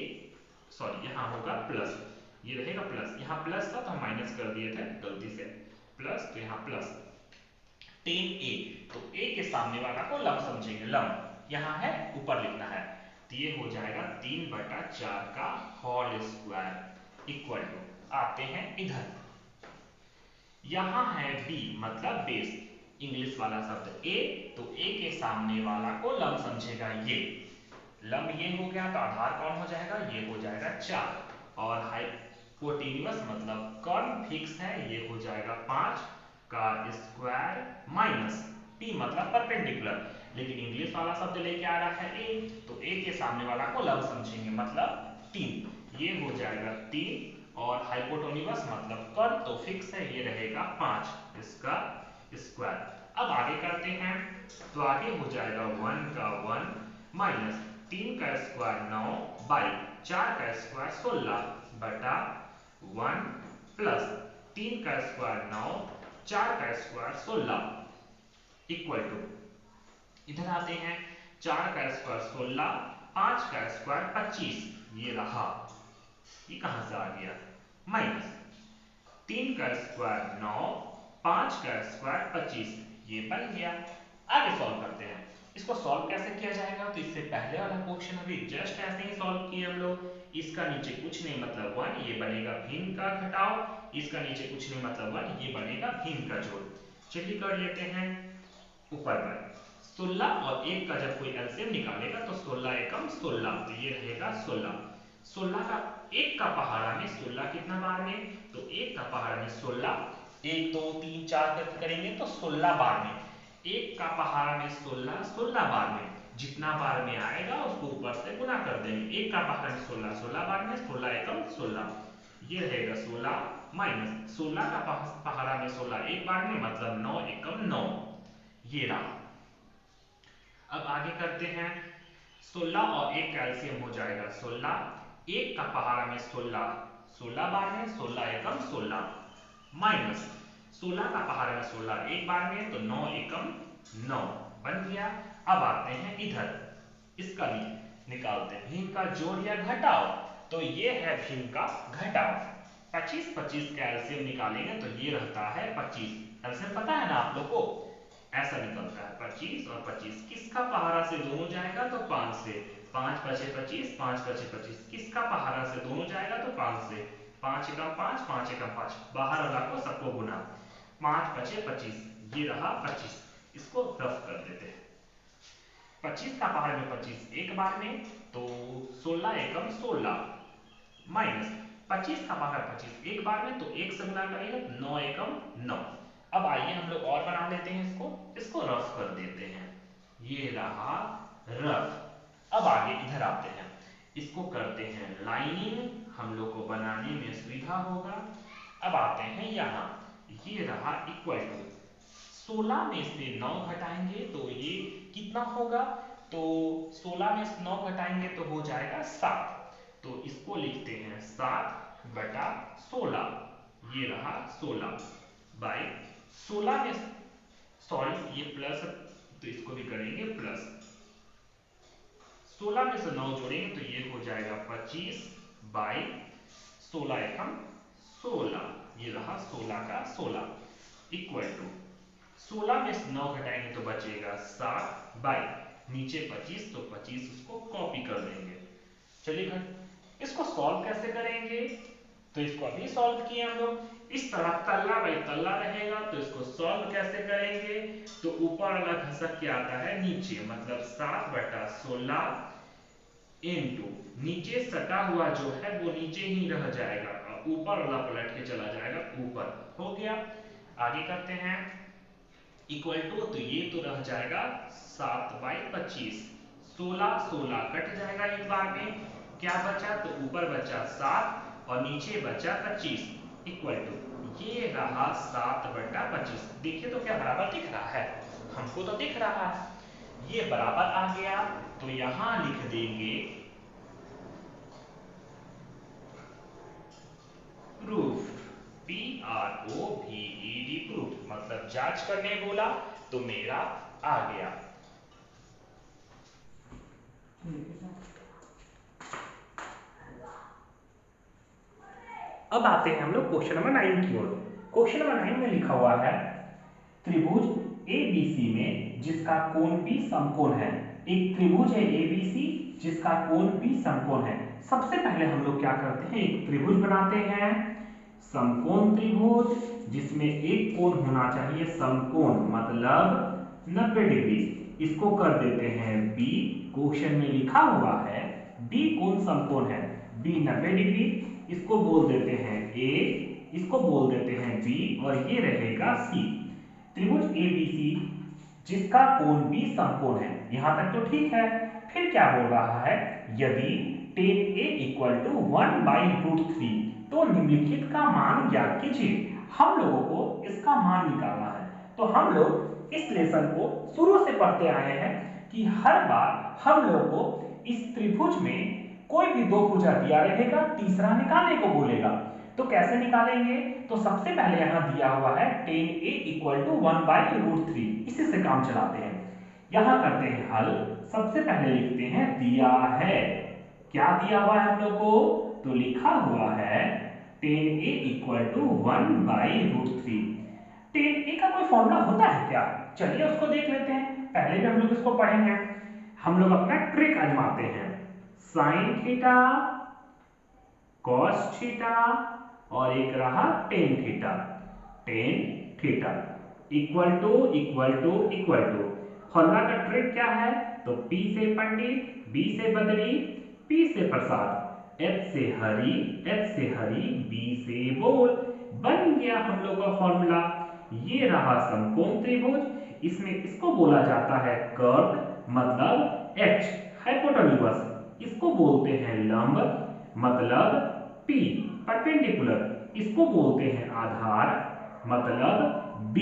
सॉरी यहाँ होगा प्लस, ये रहेगा प्लस, यहाँ प्लस था तो हम माइनस कर दिए थे गलती से, प्लस तो यहाँ प्लस 10a, तो a के सामने वाला को लंब समझेंगे, लंब यहाँ है ऊपर लिखना है, तो ये हो जाएगा 3/4 का होल स्क्वायर इक्वल टू, आते हैं इधर, यहां है b मतलब बेस, इंग्लिश वाला शब्द a, तो a के सामने वाला को लंब समझेगा, ये लंब ये हो गया तो आधार कौन हो जाएगा, ये हो जाएगा 4, और हाइपोटेन्यूज मतलब कौन फिक्स है, ये हो जाएगा 5 का स्क्वायर माइनस P मतलब परपेंडिकुलर, लेकिन इंग्लिश वाला शब्द लेके आ रहा है A, तो A के सामने वाला को लव समझेंगे, मतलब 3। ये हो जाएगा 3 और हाइपोटेन्यूज मतलब कर, तो फिक्स है, ये रहेगा 5 इसका स्क्वायर। अब आगे करते हैं, तो आगे हो जाएगा 1 का 1 माइनस 3 का स्क्वायर 9 बाई 4 का स्क्वायर 16 बटा 1 प्लस 3 का स्क्वायर 9 4 का स्क्वायर 16 इक्वल टू, इधर आते हैं 4 का स्क्वायर 16 5 का स्क्वायर 25, ये रहा, ये कहां से आ गया, माइनस 3 का स्क्वायर 9 5 का स्क्वायर 25, ये बन गया। आगे सॉल्व करते हैं, इसको सॉल्व कैसे किया जाएगा, तो इससे पहले वाला क्वेश्चन अभी जस्ट ऐसे ही सॉल्व किए हम लोग। इसका नीचे कुछ नहीं मतलब 1, ये बनेगा भिन्न का घटाव, इसका नीचे कुछ नहीं मतलब 1, ये बनेगा भिन्न का जोड़। चलिए कर लेते हैं, ऊपर पर 16 और 1 का जब कोई एलसीएम निकालेगा तो 16 एकम 16, तो ये रहेगा 16। 16 का 1 का पहाड़ा में 16 कितना बार में, तो 1 का पहाड़ा में 16, 1 2 3 4 करेंगे तो 16 बार में, 1 का पहाड़ा में 16 16 बार में, जितना बार में आएगा उसको ऊपर से गुना कर देंगे। 1 का पहाड़ा में 16 16 बार में, 16 एकम 16, ये रहेगा 16 माइनस 16 का पहाड़ा में 16 एक बार में, मतलब 9 एकम 9, ये रहा। अब आगे करते हैं, 16 और 1 का एलसीएम हो जाएगा 16, 1 का पहाड़ा में 16 16 बार में, 16 एकम 16 माइनस 16 का पहाड़ा में 16 एक बार में, तो 9 एकम 9 बन गया। अब आते हैं इधर, इसका भी निकालते हैं, भिन्न का जोड़ या घटाव, तो ये है भिन्न का घटाव। 25 25 का एलसीएम निकालेंगे तो ये रहता है 25, एलसीएम पता है ना आप लोग को, ऐसा निकलता है 25 और 25, किसका पहाड़ा से दोनों जाएगा, तो 5 से, 5 5 25 5 5 25, किसका पहाड़ा से दोनों जाएगा, तो 5 से, 5 एकम 5 5 एकम 5, बाहर वाला को सबको गुना, 5 5 25, ये रहा 25, इसको रफ कर देते हैं। 25 का पहाड़ में 25 एक बार में, तो 16 एकम 16 माइनस 25 का पहाड़ 25 एक बार में, तो 1 से गुना करेंगे 9 एकम 9। अब आइए हम लोग और बना लेते हैं, इसको रफ कर देते हैं, ये रहा रफ। अब आगे इधर आते हैं, इसको करते हैं लाइनिंग, हम लोग को बनाने में सुविधा होगा। अब आते हैं यहाँ, ये रहा इक्वल टू, 16 में से 9 घटाएंगे तो ये कितना होगा, तो 16 में से 9 घटाएंगे तो हो जाएगा 7, तो इसको लिखते हैं 7 बटा 16, ये रहा 16 बाई 16 में, सॉरी ये प्लस, तो इसको भी करेंगे प्लस, 16 में से 9 जोड़ेंगे तो ये हो जाएगा 25 बाई 16 एकम 16, ये रहा 16 का 16 इक्वल टू, 16 में से 9 घटाएंगे तो बचेगा 7 बाई नीचे 25, तो 25 उसको कॉपी कर देंगे। चलिए इसको सॉल्व कैसे करेंगे, तो इसको अभी सॉल्व किए हम लोग, इस तरह तल्ला बाई तल्ला रहेगा, तो इसको सॉल्व कैसे करेंगे, तो ऊपर वाला घसक के आता है नीचे, मतलब 7 बटा 16 इनटू नीचे सटा हुआ जो है वो नीचे ही रह जाएगा, ऊपर वाला पलट के चला जाएगा ऊपर, हो गया। आगे करते हैं इक्वल टू, तो ये तो रह जाएगा 7 बाई 25, 16 16 कट जाएगा एक बार में, क्या बचा, तो ऊपर बचा 7 और नीचे बचा 25 इक्वल टू, ये रहा 7 बटा 25। देखिए तो क्या बराबर दिख रहा है, हमको तो दिख रहा है, ये बराबर आ गया, तो यहां लिख देंगे प्रूफ, PROVED प्रूफ, मतलब जांच करने बोला तो मेरा आ गया। अब आते हैं हम लोग क्वेश्चन नंबर 9 की ओर। क्वेश्चन नंबर 9 में लिखा हुआ है, त्रिभुज ABC में जिसका कोण B समकोण है, एक त्रिभुज है ABC जिसका कोण B समकोण है। सबसे पहले हम लोग क्या करते हैं, एक त्रिभुज बनाते हैं, समकोण त्रिभुज, जिसमें एक कोण होना चाहिए समकोण, मतलब 90 डिग्री, इसको कर देते हैं B, क्वेश्चन में लिखा हुआ है B कोण समकोण है, B 90 डिग्री, इसको बोल देते हैं A, इसको बोल देते हैं B, और ये रहेगा C। त्रिभुज ABC जिसका कोण भी समकोण है। यहां तक तो ठीक है। फिर क्या बोल रहा है, यदि tan A इक्वल टू 1/√3 तो निम्नलिखित का मान ज्ञात कीजिए। हम लोगों को इसका मान निकालना है। तो हम लोग इस लेसन को शुरू से पढ़ते आए हैं कि हर बार हम लोगों को इस त्रिभुज में कोई भी दो भुजा दिया रहेगा, तीसरा निकालने को बोलेगा। तो कैसे निकालेंगे, तो सबसे पहले यहां दिया हुआ है tan A इक्वल टू 1/√3, इसी से काम चलाते हैं। यहां करते हैं हल। सबसे पहले लिखते हैं दिया है, क्या दिया हुआ है हम लोग को, तो लिखा हुआ है tan A equal to 1/√3। tan A का कोई फॉर्मूला होता है क्या, चलिए उसको देख लेते हैं। पहले भी हम लोग इसको पढ़ेंगे। हम लोग अपना ट्रिक आजमाते हैं। साइन थीटा, कॉस थीटा और एक रहा tan theta. Tan theta equal to formula का ट्रिक क्या है, तो P से पंडित, B से बदरी, P से प्रसाद, H से हरी, B से बोल। बन गया हम लोग का फॉर्मूला। ये रहा समकोण त्रिभुज, इसमें इसको बोला जाता है कर्व, मतलब H हाइपोटेन्यूज, इसको बोलते हैं लंब, मतलब P परपेंडिकुलर, इसको बोलते हैं आधार, मतलब B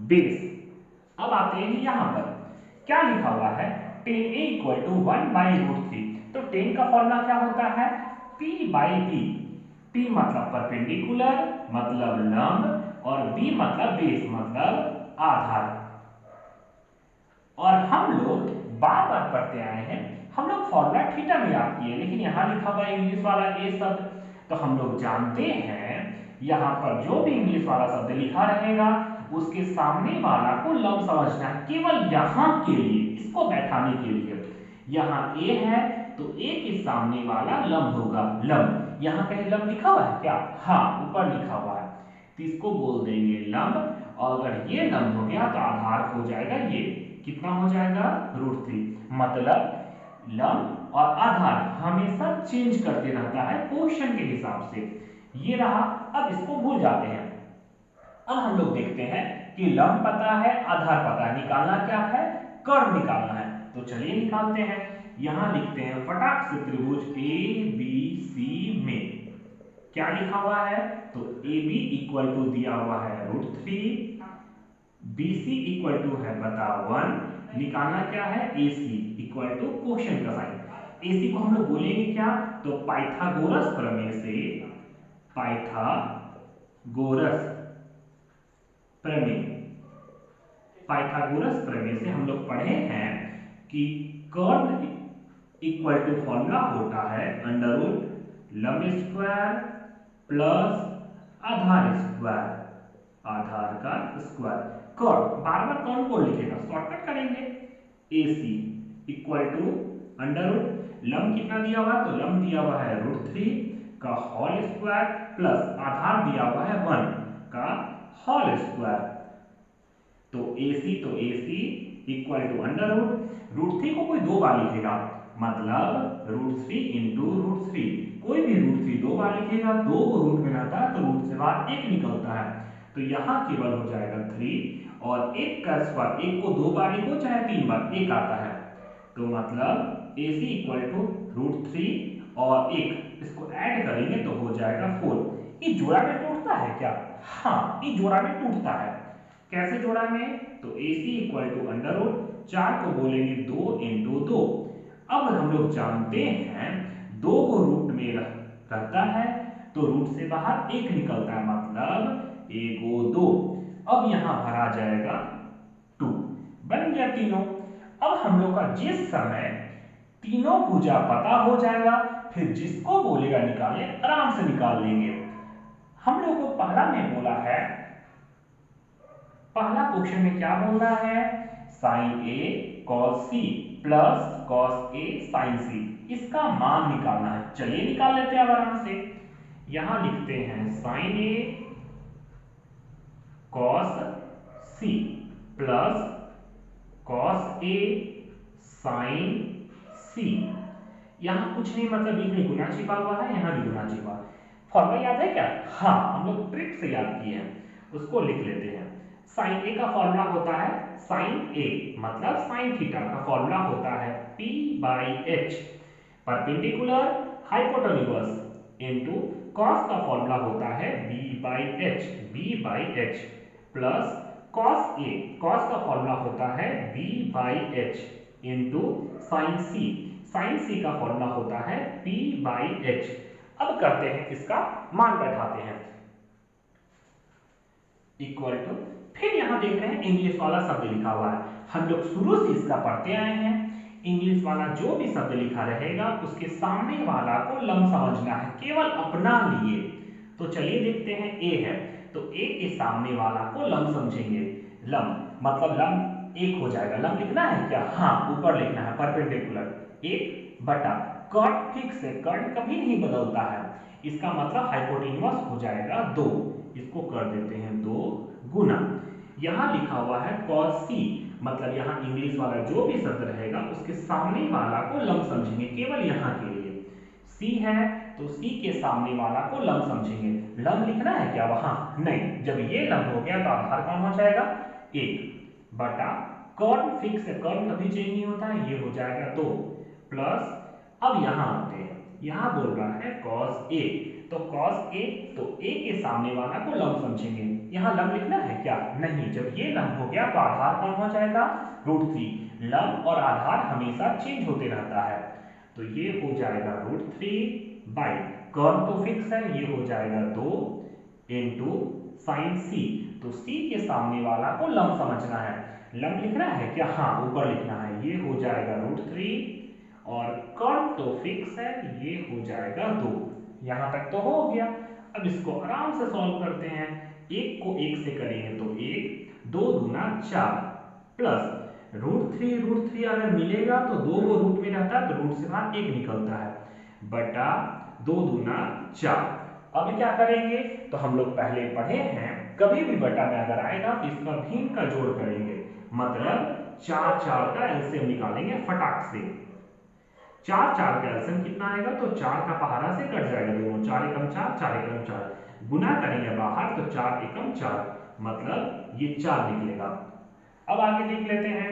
बेस। अब आते हैं यहां पर क्या लिखा हुआ है, tan A इक्वल टू 1/√3। तो tan का फॉर्मूला क्या होता है, P/B। P मतलब परपेंडिकुलर, मतलब लंब, और B मतलब बेस, मतलब आधार। और हम लोग बार बार पढ़ते आए हैं, हम लोग फॉर्मूला थीटा में याद किए, लेकिन यहां लिखा हुआ इंग्लिश वाला ए शब्द, तो हम लोग जानते हैं यहां पर जो भी इंग्लिश वाला शब्द लिखा रहेगा उसके सामने वाला को लंब समझना है, केवल यहां के लिए, इसको बैठाने के लिए। यहां ए है तो ए के सामने वाला लंब होगा, लंब। यहां कहीं लंब लिखा हुआ है क्या, हाँ ऊपर लिखा हुआ है, तो इसको बोल देंगे लंब। और अगर ये लंब हो गया तो आधार हो जाएगा, ये कितना हो जाएगा, √3। मतलब लंब और आधार हमेशा चेंज करते रहता है क्वेश्चन के हिसाब से। ये रहा। अब इसको भूल जाते हैं। अब हम लोग देखते हैं कि लंब पता है, आधार पता है, निकालना क्या है, कर्व निकालना है। तो चलिए निकालते हैं। यहां लिखते हैं फटाक से त्रिभुज ABC में क्या लिखा हुआ है, तो AB इक्वल टू दिया हुआ है √3, BC इक्वल टू है बता 1, निकालना क्या है, AC इक्वल टू क्वेश्चन का साइन। AC को हम लोग बोलेंगे क्या, तो पाइथागोरस प्रमेय से, पाइथागोरस प्रमेय से हम लोग पढ़े हैं कि कर्व इक्वल टू फॉर्मूला होता है अंडररूट लंब स्क्वायर प्लस आधार स्क्वायर, आधार का स्क्वायर। कर्व बार बार कौन को लिखेगा, शॉर्टकट करेंगे। AC इक्वल टू अंडररूट लंब कितना दिया हुआ है, तो लंब दिया हुआ है √3 का होल स्क्वायर प्लस आधार दिया हुआ है 1 का होल स्क्वायर। तो AC इक्वल टू √3 को कोई दो बार लिखेगा, मतलब √3 इंटू √3। कोई भी √3 दो बार लिखेगा, दो को रूट में रहता है तो रूट से बाहर एक निकलता है, तो यहां केवल हो जाएगा 3, और एक का स्क्वायर, एक को दो बार लिखो चाहे 3 बार, एक आता है। तो मतलब AC इक्वल टू √3 और एक, इसको ऐड करेंगे तो हो जाएगा 4। ये जोड़ा में टूटता है क्या, हाँ ये जोड़ा में टूटता है। कैसे जोड़ा में, तो AC इक्वल टू अंडररूट 4 को बोलेंगे 2 इंटू 2। अब हम लोग जानते हैं 2 को रूट में रहता है तो रूट से बाहर एक निकलता है, मतलब 1 2। अब यहां भरा जाएगा 2, बन गया तीनों। अब हम लोग का जिस समय तीनों भुजा पता हो जाएगा, फिर जिसको बोलेगा निकालने, आराम से निकाल लेंगे। हम लोग को पहला में बोला है, पहला क्वेश्चन में क्या बोल रहा है, sin A cos C plus cos A sin C, इसका मान निकालना है। चलिए निकाल लेते हैं आराम से। यहां लिखते हैं sin A cos C plus cos A sin C। यहां कुछ नहीं, मतलब बीच में गुना छिपा हुआ है, यहां भी गुना छिपा। फॉर्मूला याद है क्या, हाँ हम लोग ट्रिक से याद किए हैं, उसको लिख लेते हैं। साइन ए का फॉर्मूला होता है साइन ए, मतलब साइन थीटा का फॉर्मूला होता है p by H, perpendicular hypotenuse into cos का फॉर्मूला होता है b by H plus cos A, cos का फॉर्मूला होता है b by H into sine C का फॉर्मूला होता है p बाई एच। अब करते हैं इसका मान बैठाते हैं इक्वल टू, फिर यहां देख रहे हैं इंग्लिश वाला शब्द लिखा हुआ है। हम लोग शुरू से इसका पढ़ते आए हैं, इंग्लिश वाला जो भी शब्द लिखा रहेगा उसके सामने वाला को लम समझना है, केवल अपना लिए। तो चलिए देखते हैं ए है, तो ए के सामने वाला को लम समझेंगे। लम मतलब लम एक हो जाएगा, लम लिखना है क्या? हाँ, ऊपर लिखना है परपेंडिकुलर एक बटा कट फिक्स है, कट कभी नहीं बदलता है, इसका मतलब हाइपोटेन्यूज हो जाएगा 2, इसको कर देते हैं 2 गुना, यहां लिखा हुआ है cos c, मतलब यहां इंग्लिश वाला जो भी शब्द रहेगा उसके सामने वाला को लम समझेंगे, केवल यहां के लिए। c है तो c के सामने वाला को लम समझेंगे। लम लिखना है क्या वहां? नहीं, जब ये लम हो गया तो आधार कौन हो जाएगा? 1 बटा कॉर्न फिक्स है, कॉर्न कभी चेंज नहीं होता है, ये हो जाएगा 2 प्लस, अब यहां आते हैं, यहां बोल रहा है cos a, तो cos a, तो a के सामने वाला को लम समझेंगे। यहां लम लिखना है क्या? नहीं, जब ये लम हो गया तो आधार कौन हो जाएगा? √3। लम और आधार हमेशा चेंज होते रहता है, तो ये हो जाएगा √3 बाई कॉर्न तो फिक्स है, ये हो जाएगा 2 इंटू साइन सी, तो c के सामने वाला को लम समझना है। लम लिखना है क्या? हाँ, ऊपर लिखना है, ये हो जाएगा √3 और कॉर्न तो फिक्स है, ये हो जाएगा 2। यहां तक तो हो गया। अब इसको आराम से सॉल्व करते हैं, एक को एक से करेंगे तो 1, 2 दूना 4 प्लस √3 अगर मिलेगा तो 2 को रूट में रहता है तो रूट से बाहर 1 निकलता है बटा 2 दूना 4। अब क्या करेंगे? तो हम लोग पहले पढ़े हैं, कभी भी बटा में अगर आएगा तो इसका भिन्न का जोड़ करेंगे, मतलब 4 का एलसीएम निकालेंगे फटाक से। 4 का एलसीएम कितना आएगा? तो 4 का पहाड़ा से कट जाएगा दोनों, 4 एकम 4, 4 एकम 4, गुना करेंगे बाहर तो 4 एकम 4, मतलब ये 4 निकलेगा। अब आगे देख लेते हैं,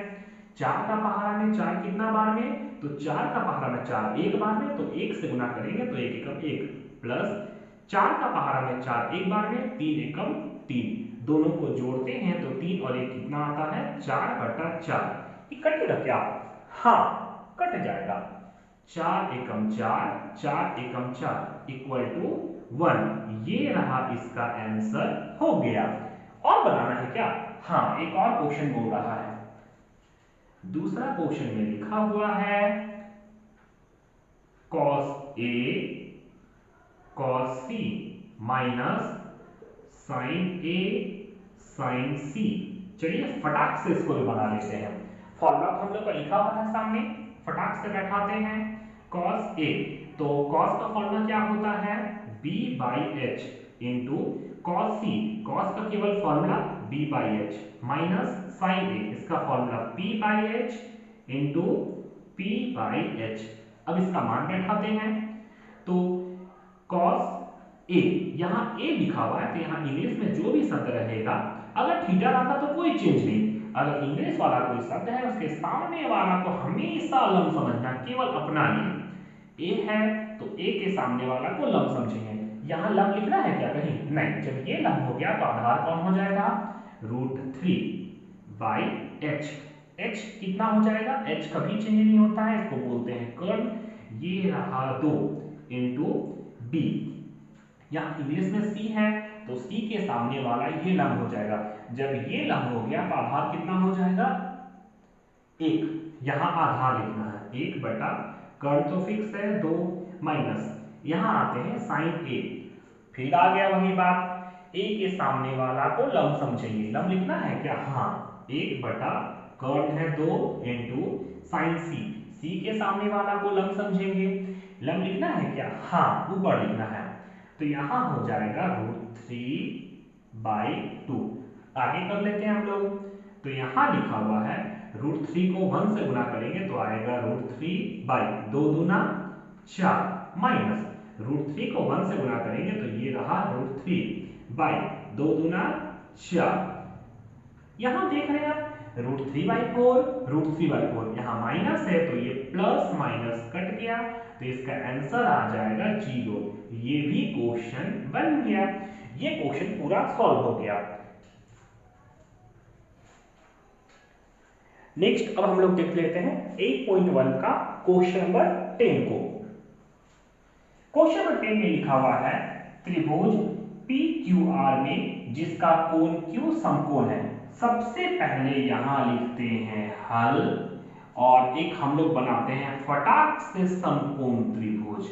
4 का पहाड़ा में 4 कितना बार में? तो 4 का पहाड़ा में 4 एक बार में, तो 1 से गुना करेंगे तो 1 एकम 1 प्लस 4 का पहाड़ा में 4 एक बार में, 3 एकम 3, दोनों को जोड़ते हैं तो 3 और 1 कितना आता है? 4 बटा 4। ये कटेगा क्या? हाँ, कट जाएगा। 4 एकम 4, 4 एकम 4 इक्वल टू 1, ये रहा इसका आंसर हो गया। और बनाना है क्या? हाँ, एक और क्वेश्चन बोल रहा है, दूसरा क्वेश्चन में लिखा हुआ है cos a cos c minus sin a sin c। चलिए फटाक से इसको भी बना लेते हैं, फॉर्मूला तो हम लोग का लिखा हुआ है सामने, फटाक से बैठाते हैं। cos a, तो cos का फॉर्मूला क्या होता है? b by H into cos c, cos का केवल formula b by H minus sin a, इसका formula p by H into p by H. अब इसका मान बैठाते हैं, तो cos a, यहाँ a लिखा हुआ है तो यहाँ इंग्लिश में जो भी शब्द रहेगा, अगर थीटा रहता तो कोई चेंज नहीं, अगर इंग्लिश वाला कोई शब्द है उसके सामने वाला को हमेशा लम समझना, केवल अपना लिए। a है तो a के सामने वाला को लम समझेंगे। यहां लम लिखना है क्या कहीं? नहीं, जब ये लम हो गया तो आधार कौन हो जाएगा? √3 बाई एच। एच कितना हो जाएगा? एच कभी चेंज नहीं होता है, इसको बोलते हैं कर्ल। ये रहा 2 इंटू b, यहाँ इंग्लिश में c है तो c के सामने वाला ये लम हो जाएगा, जब ये लम हो गया तो आधार कितना हो जाएगा? 1, यहाँ आधार लिखना है 1 बटा कर्ल तो फिक्स है 2 माइनस, यहाँ आते हैं साइन a, फिर आ गया वही बात, a के सामने वाला को लम समझेंगे। लम लिखना है क्या? हाँ, 1 बटा कर्ल है 2 इंटू साइन c, c के सामने वाला को लम समझेंगे। लम लिखना है क्या? हाँ, ऊपर लिखना है, तो यहाँ हो जाएगा √3 बाई 2। आगे कर लेते हैं हम लोग, तो यहाँ लिखा हुआ है √3 को 1 से गुना करेंगे तो आएगा √3 बाई 2 दूना 4 माइनस √3 को 1 से गुना करेंगे तो ये रहा √3 बाई 2 दूना 4 यहाँ देख रहे हैं आप √3/4 यहाँ माइनस है तो ये प्लस माइनस कट गया तो इसका आंसर आ जाएगा 0। ये भी क्वेश्चन बन गया। ये क्वेश्चन पूरा सॉल्व हो गया। नेक्स्ट अब हम लोग देख लेते हैं 8.1 का क्वेश्चन नंबर 10 को। क्वेश्चन नंबर 10 में लिखा हुआ है त्रिभुज PQR में जिसका कोण Q समकोण है। सबसे पहले यहां लिखते हैं हल और एक हम लोग बनाते हैं फटाक से समकोण त्रिभुज।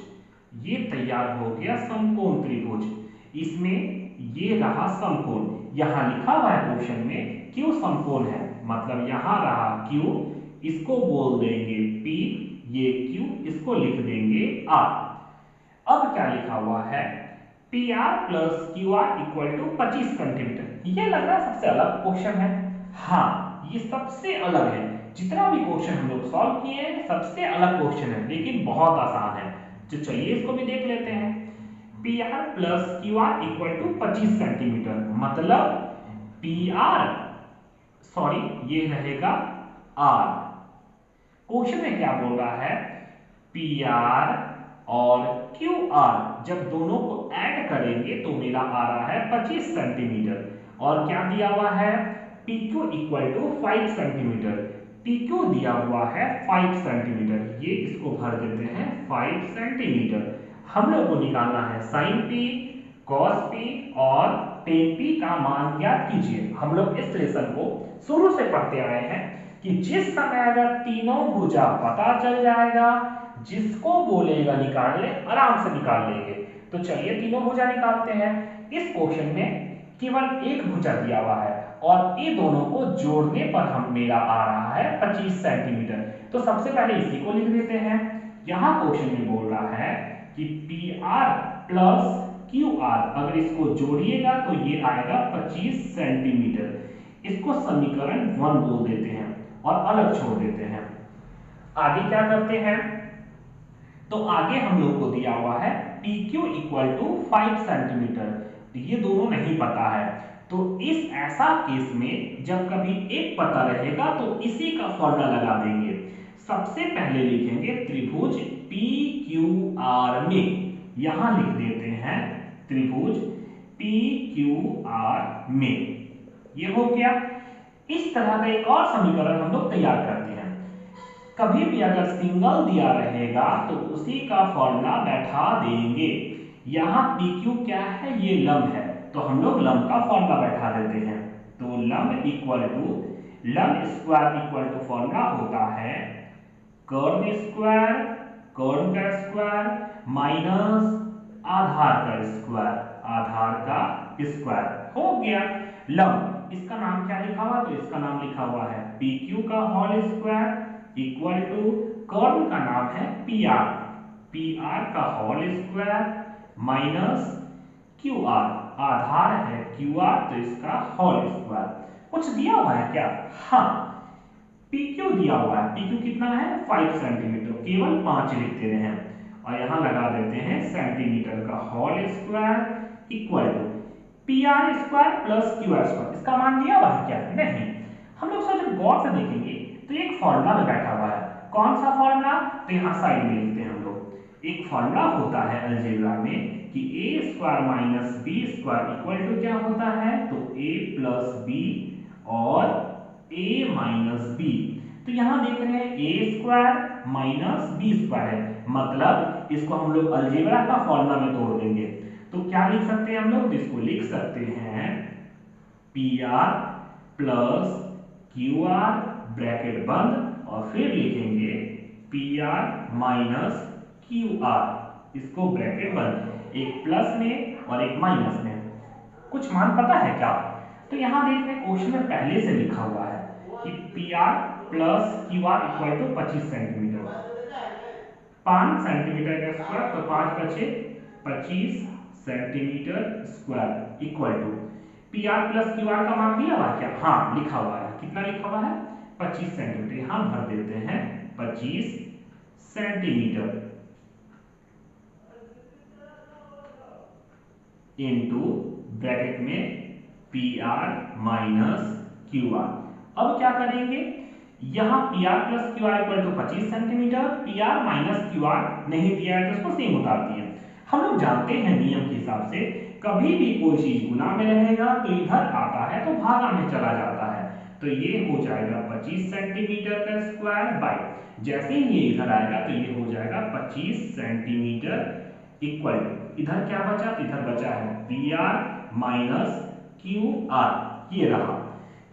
ये तैयार हो गया समकोण त्रिभुज। इसमें ये रहा समकोण, यहां लिखा हुआ है क्वेश्चन में Q समकोण है, मतलब यहां रहा Q, इसको बोल देंगे P, ये Q, इसको लिख देंगे R। अब क्या लिखा हुआ है PR plus QR equal to 25 centimetre. ये लग रहा है सबसे अलग क्वेश्चन है। हाँ, ये सबसे अलग है। जितना भी क्वेश्चन हम लोग सॉल्व किए हैं सबसे अलग क्वेश्चन है, लेकिन बहुत आसान है। तो चलिए इसको भी देख लेते हैं। PR plus QR equal to 25 centimetre, मतलब PR सॉरी ये रहेगा R। क्वेश्चन में क्या बोल रहा है PR और QR जब दोनों को ऐड करेंगे तो मेरा आ रहा है 25 सेंटीमीटर। और क्या दिया हुआ है PQ equal to 5 centimetre. PQ दिया हुआ है 5 सेंटीमीटर, ये इसको भर देते हैं 5 सेंटीमीटर। हम लोग को निकालना है sin P, cos P और tan P का मान ज्ञात कीजिए। हम लोग इस लेसन को शुरू से पढ़ते आए हैं कि जिस समय अगर तीनों भुजा पता चल जाएगा, जिसको बोलेगा निकाल ले, आराम से निकाल लेंगे। तो चलिए तीनों भुजा निकालते हैं। इस क्वेश्चन में केवल एक भुजा दिया हुआ है और ये दोनों को जोड़ने पर हम मेरा आ रहा है 25 सेंटीमीटर। तो सबसे पहले इसी को लिख देते हैं। यहां क्वेश्चन में बोल रहा है कि PR प्लस QR अगर इसको जोड़िएगा तो ये आएगा 25 सेंटीमीटर। इसको समीकरण 1 बोल देते हैं और अलग छोड़ देते हैं। आगे क्या करते हैं, तो आगे हम लोग को दिया हुआ है PQ इक्वल टू 5 सेंटीमीटर। ये दोनों नहीं पता है, तो इस ऐसा केस में जब कभी एक पता रहेगा तो इसी का फॉर्मूला लगा देंगे। सबसे पहले लिखेंगे त्रिभुज PQR में, यहां लिख देते हैं त्रिभुज PQR में। ये हो गया। इस तरह का एक और समीकरण हम लोग तैयार करते हैं। कभी भी अगर सिंगल दिया रहेगा तो उसी का फॉर्मूला बैठा देंगे। यहां PQ क्या है, ये लंब है, तो हम लोग लंब का फॉर्मूला बैठा देते हैं। तो लंब इक्वल टू लंब स्क्वायर इक्वल टू फॉर्मूला होता है कर्व स्क्वायर, कर्व का स्क्वायर माइनस आधार का स्क्वायर, आधार का स्क्वायर। हो गया लंब। इसका नाम क्या लिखा हुआ, तो इसका नाम लिखा हुआ है PQ का होल स्क्वायर इक्वल टू कर्व का नाम है PR, PR का होल स्क्वायर माइनस QR, आधार है QR तो इसका होल स्क्वायर। कुछ दिया हुआ है क्या, हाँ PQ दिया हुआ है। PQ कितना है 5 सेंटीमीटर, केवल 5 लिख दे रहे हैं और यहां लगा देते हैं सेंटीमीटर का whole square equal to PR स्क्वायर प्लस QR स्क्वायर। इसका मान दिया हुआ है क्या, नहीं। हम लोग सोच गौर से देखेंगे तो एक फॉर्मूला में बैठा हुआ है। कौन सा फॉर्मूला, तो यहाँ साइड में लिखते हैं हम लोग। एक फॉर्मूला होता है अलजेब्रा में कि a square minus b square equal to क्या होता है, तो a प्लस b और a माइनस b। तो यहाँ देख रहे हैं a square minus b square है, मतलब इसको हम लोग अलजेब्रा का फॉर्मूला में तोड़ देंगे। तो क्या लिख सकते हैं हम लोग, तो इसको लिख सकते हैं PR प्लस QR ब्रैकेट बंद और फिर लिखेंगे PR माइनस QR, इसको ब्रैकेट बंद, एक प्लस में और एक माइनस में। कुछ मान पता है क्या, तो यहां देख रहे हैं क्वेश्चन में पहले से लिखा हुआ है कि PR plus QR equal to 25 centimetre. 5 centimetre का स्क्वायर तो 5 बचे 25 centimetre square equal to PR plus QR का मान दिया हुआ क्या, हाँ लिखा हुआ है। कितना लिखा हुआ है 25 सेंटीमीटर, यहां भर देते हैं 25 सेंटीमीटर इनटू ब्रैकेट में PR माइनस क्यू आर। अब क्या करेंगे, यहाँ P R plus Q R equal to 25 centimetre, P R minus Q R नहीं दिया है तो उसको सेम उतार दिए। हम लोग जानते हैं नियम के हिसाब से कभी भी कोई चीज गुना में रहेगा तो इधर आता है तो भागा में चला जाता है, तो ये हो जाएगा 25 सेंटीमीटर का स्क्वायर बाय, जैसे ही ये इधर आएगा तो ये हो जाएगा 25 सेंटीमीटर इक्वल टू इधर क्या बचा, इधर बचा है P R minus Q are, ये रहा।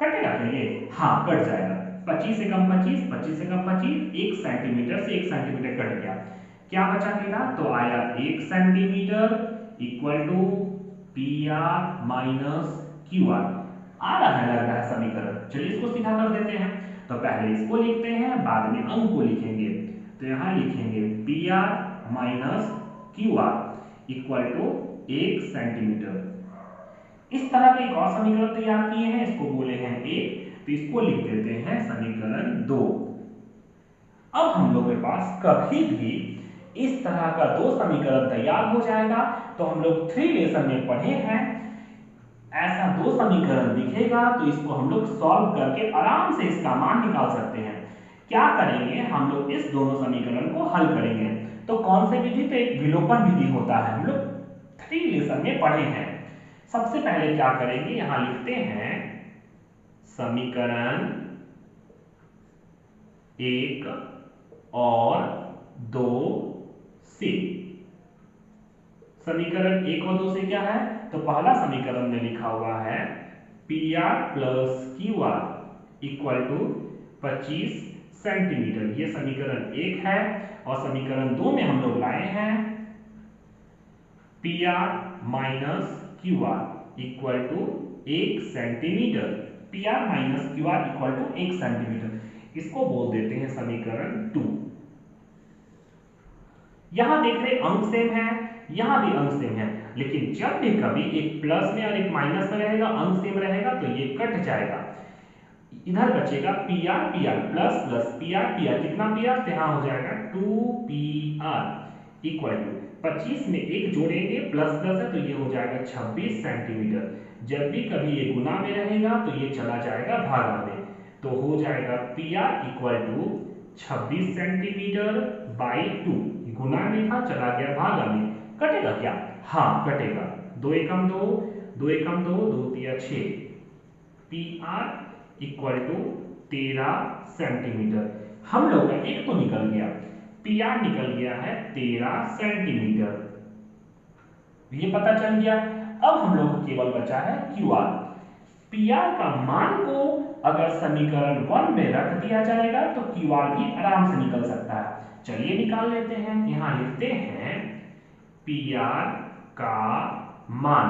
कटेगा क्या ये? हाँ कट जाएगा। 25 से कम 25, 25 से कम 25, 1 सेंटीमीटर से 1 सेंटीमीटर कट गया, क्या बचा मेरा, तो आया 1 centimetre equal to P R minus Q R. आ रहा है, लग रहा है समीकरण। चलिए इसको सीधा कर देते हैं। तो पहले इसको लिखते हैं, बाद में अंक को लिखेंगे। तो यहाँ लिखेंगे P R minus Q R equal to 1 centimetre. इस तरह के एक और समीकरण तैयार किए हैं, इसको बोले हैं 1, तो इसको लिख देते हैं समीकरण 2। अब हम लोग के पास कभी भी इस तरह का दो समीकरण तैयार हो जाएगा तो हम लोग 3 लेसन में पढ़े हैं, ऐसा दो समीकरण दिखेगा तो इसको हम लोग सॉल्व करके आराम से इसका मान निकाल सकते हैं। क्या करेंगे, हम लोग इस दोनों समीकरण को हल करेंगे। तो कौन से विधि पे, एक विलोपन विधि होता है, हम लोग 3 लेसन में पढ़े हैं। सबसे पहले क्या करेंगे, यहां लिखते हैं समीकरण 1 और 2 से। समीकरण 1 और 2 से क्या है, तो पहला समीकरण में लिखा हुआ है P R plus Q R equal to 25 centimetre, ये समीकरण 1 है। और समीकरण 2 में हम लोग लाए हैं P R minus Q R equal to 1 centimetre, P R minus Q R equal to 1 centimetre, इसको बोल देते हैं समीकरण 2। यहां देख रहे अंक सेम है, यहां भी अंक सेम है, लेकिन जब भी कभी एक प्लस में और एक माइनस में रहेगा, अंक सेम रहेगा तो ये कट जाएगा। इधर बचेगा P R plus plus P R, कितना पी आर, यहां हो जाएगा 2pr इक्वल टू 25 में 1 जोड़ेंगे, प्लस प्लस है तो ये हो जाएगा 26 सेंटीमीटर। जब भी कभी ये गुना में रहेगा तो ये चला जाएगा भागा में, तो हो जाएगा P R equal to 26 centimetre by 2, गुना में था चला गया भागा में। कटेगा क्या? हाँ कटेगा। 2 एकम 2, 2 एकम 2, 2 तिया 6, P R equal to 13 centimetre. हम लोग का एक तो निकल गया, पी आर निकल गया है 13 सेंटीमीटर, ये पता चल गया। अब हम लोग को केवल बचा है क्यू आर। पी आर का मान को अगर समीकरण 1 में रख दिया जाएगा तो क्यू आर भी आराम से निकल सकता है। चलिए निकाल लेते हैं। यहां लिखते हैं पी आर का मान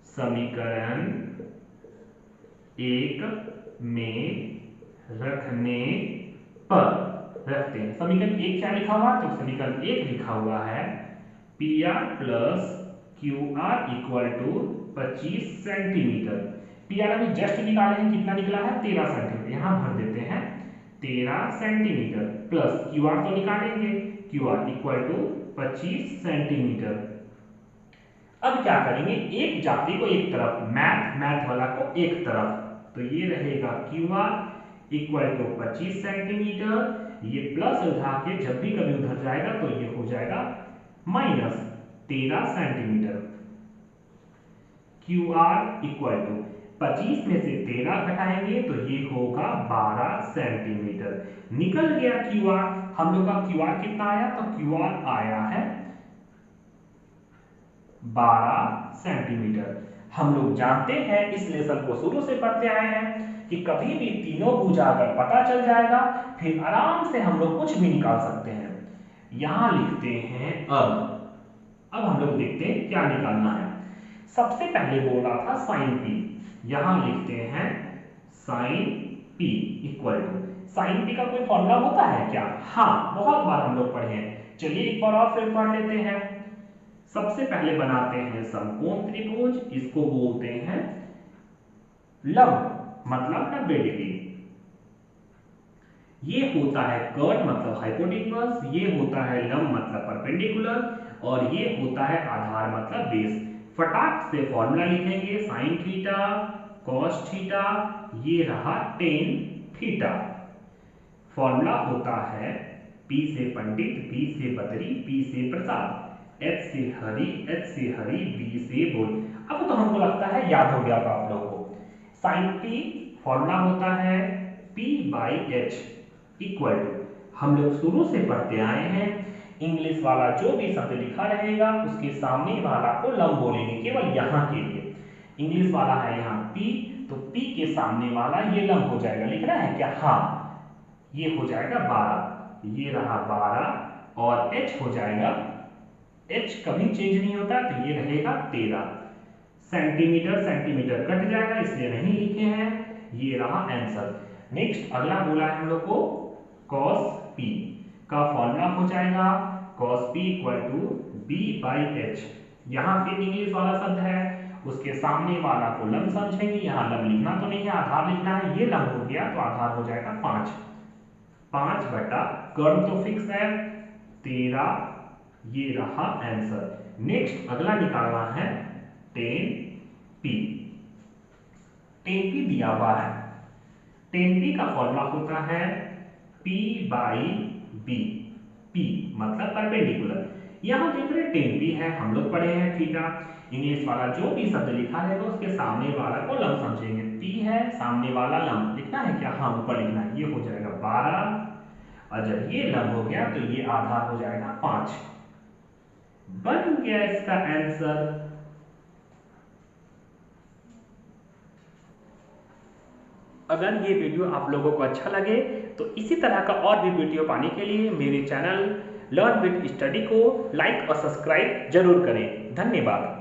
समीकरण 1 में रखने पर, रखते हैं समीकरण 1 क्या लिखा हुआ, तो समीकरण 1 लिखा हुआ है P R plus Q R equal to 25 centimetre. P R अभी जस्ट निकाले हैं, कितना निकला है 13 सेंटीमीटर, यहां भर देते हैं 13 सेंटीमीटर प्लस क्यू आर तो निकालेंगे, Q R equal to 25 centimetre. अब क्या करेंगे, एक जाति को एक तरफ, मैथ वाला को एक तरफ, तो ये रहेगा Q R equal to 25 centimetre, ये प्लस उठा के जब भी कभी उधर जाएगा तो ये हो जाएगा minus 13 centimetre. Q R equal to 25 में से 13 घटाएंगे तो ये होगा 12 सेंटीमीटर। निकल गया क्यू आर। हम लोग का क्यू आर कितना आया, तो क्यू आर आया है 12 सेंटीमीटर। हम लोग जानते हैं, इस लेसन को शुरू से पढ़ते आए हैं कि कभी भी तीनों भुजा अगर पता चल जाएगा फिर आराम से हम लोग कुछ भी निकाल सकते हैं। यहां लिखते हैं अब हम लोग देखते हैं क्या निकालना है। सबसे पहले बोल रहा था साइन पी, यहां लिखते हैं sine P equal to, sine P का कोई फॉर्मूला होता है क्या? हाँ, बहुत बार हम लोग पढ़े हैं। चलिए एक बार और फिर पढ़ लेते हैं। सबसे पहले बनाते हैं समकोण त्रिभुज, इसको बोलते हैं लंब, मतलब 90 डिग्री। ये होता है कट मतलब हाइपोटेन्यूज, ये होता है लंब मतलब परपेंडिकुलर, और ये होता है आधार मतलब बेस। फटाक से फॉर्मूला लिखेंगे, साइन थीटा cos थीटा, ये रहा tan थीटा। फॉर्मूला होता है P से पंडित, B से बदरी, P से प्रसाद, H से हरि, B से बोल। अब तो हमको लगता है याद हो गया होगा आप लोगों को। sin t फॉर्मूला होता है P/h इक्वल टू, हम लोग शुरू से पढ़ते आए हैं, इंग्लिश वाला जो भी शब्द लिखा रहेगा उसके सामने वाला को लंब बोलेंगे, केवल यहाँ के लिए। इंग्लिश वाला है यहाँ P, तो P के सामने वाला ये लंब हो जाएगा। लिख रहा है क्या? हाँ, ये हो जाएगा 12, ये रहा 12 और h हो जाएगा, h कभी चेंज नहीं होता तो ये रहेगा 13। सेंटीमीटर सेंटीमीटर कट जाएगा इसलिए नहीं लिखे हैं, ये रहा आंसर। नेक्स्ट अगला बोला है हम लोग को cos p का फॉर्मूला हो जाएगा cos p equal to B/h। यहाँ पे इंग्लिश वाला शब्द है, उसके सामने वाला को लंब समझेंगे। यहाँ लंब लिखना तो नहीं है, आधार लिखना है। ये लंब हो गया तो आधार हो जाएगा 5, 5 बटा कर्व तो फिक्स है 13, ये रहा आंसर। नेक्स्ट अगला निकालना है tan p। tan p दिया हुआ है, tan p का फॉर्मूला होता है P/b, P मतलब परपेंडिकुलर। यहाँ देख रहे tan p है, हम लोग पढ़े हैं थीटा। इंग्लिश वाला जो भी शब्द लिखा रहेगा उसके सामने वाला को लंब समझेंगे। P है, सामने वाला लंब लिखना है क्या? हाँ, ऊपर लिखना है। ये हो जाएगा 12 और जब ये लंब हो गया तो ये आधार हो जाएगा 5। बन गया इसका आंसर। अगर ये वीडियो आप लोगों को अच्छा लगे तो इसी तरह का और भी वीडियो पाने के लिए मेरे चैनल लर्न विद स्टडी को लाइक और सब्सक्राइब जरूर करें। धन्यवाद।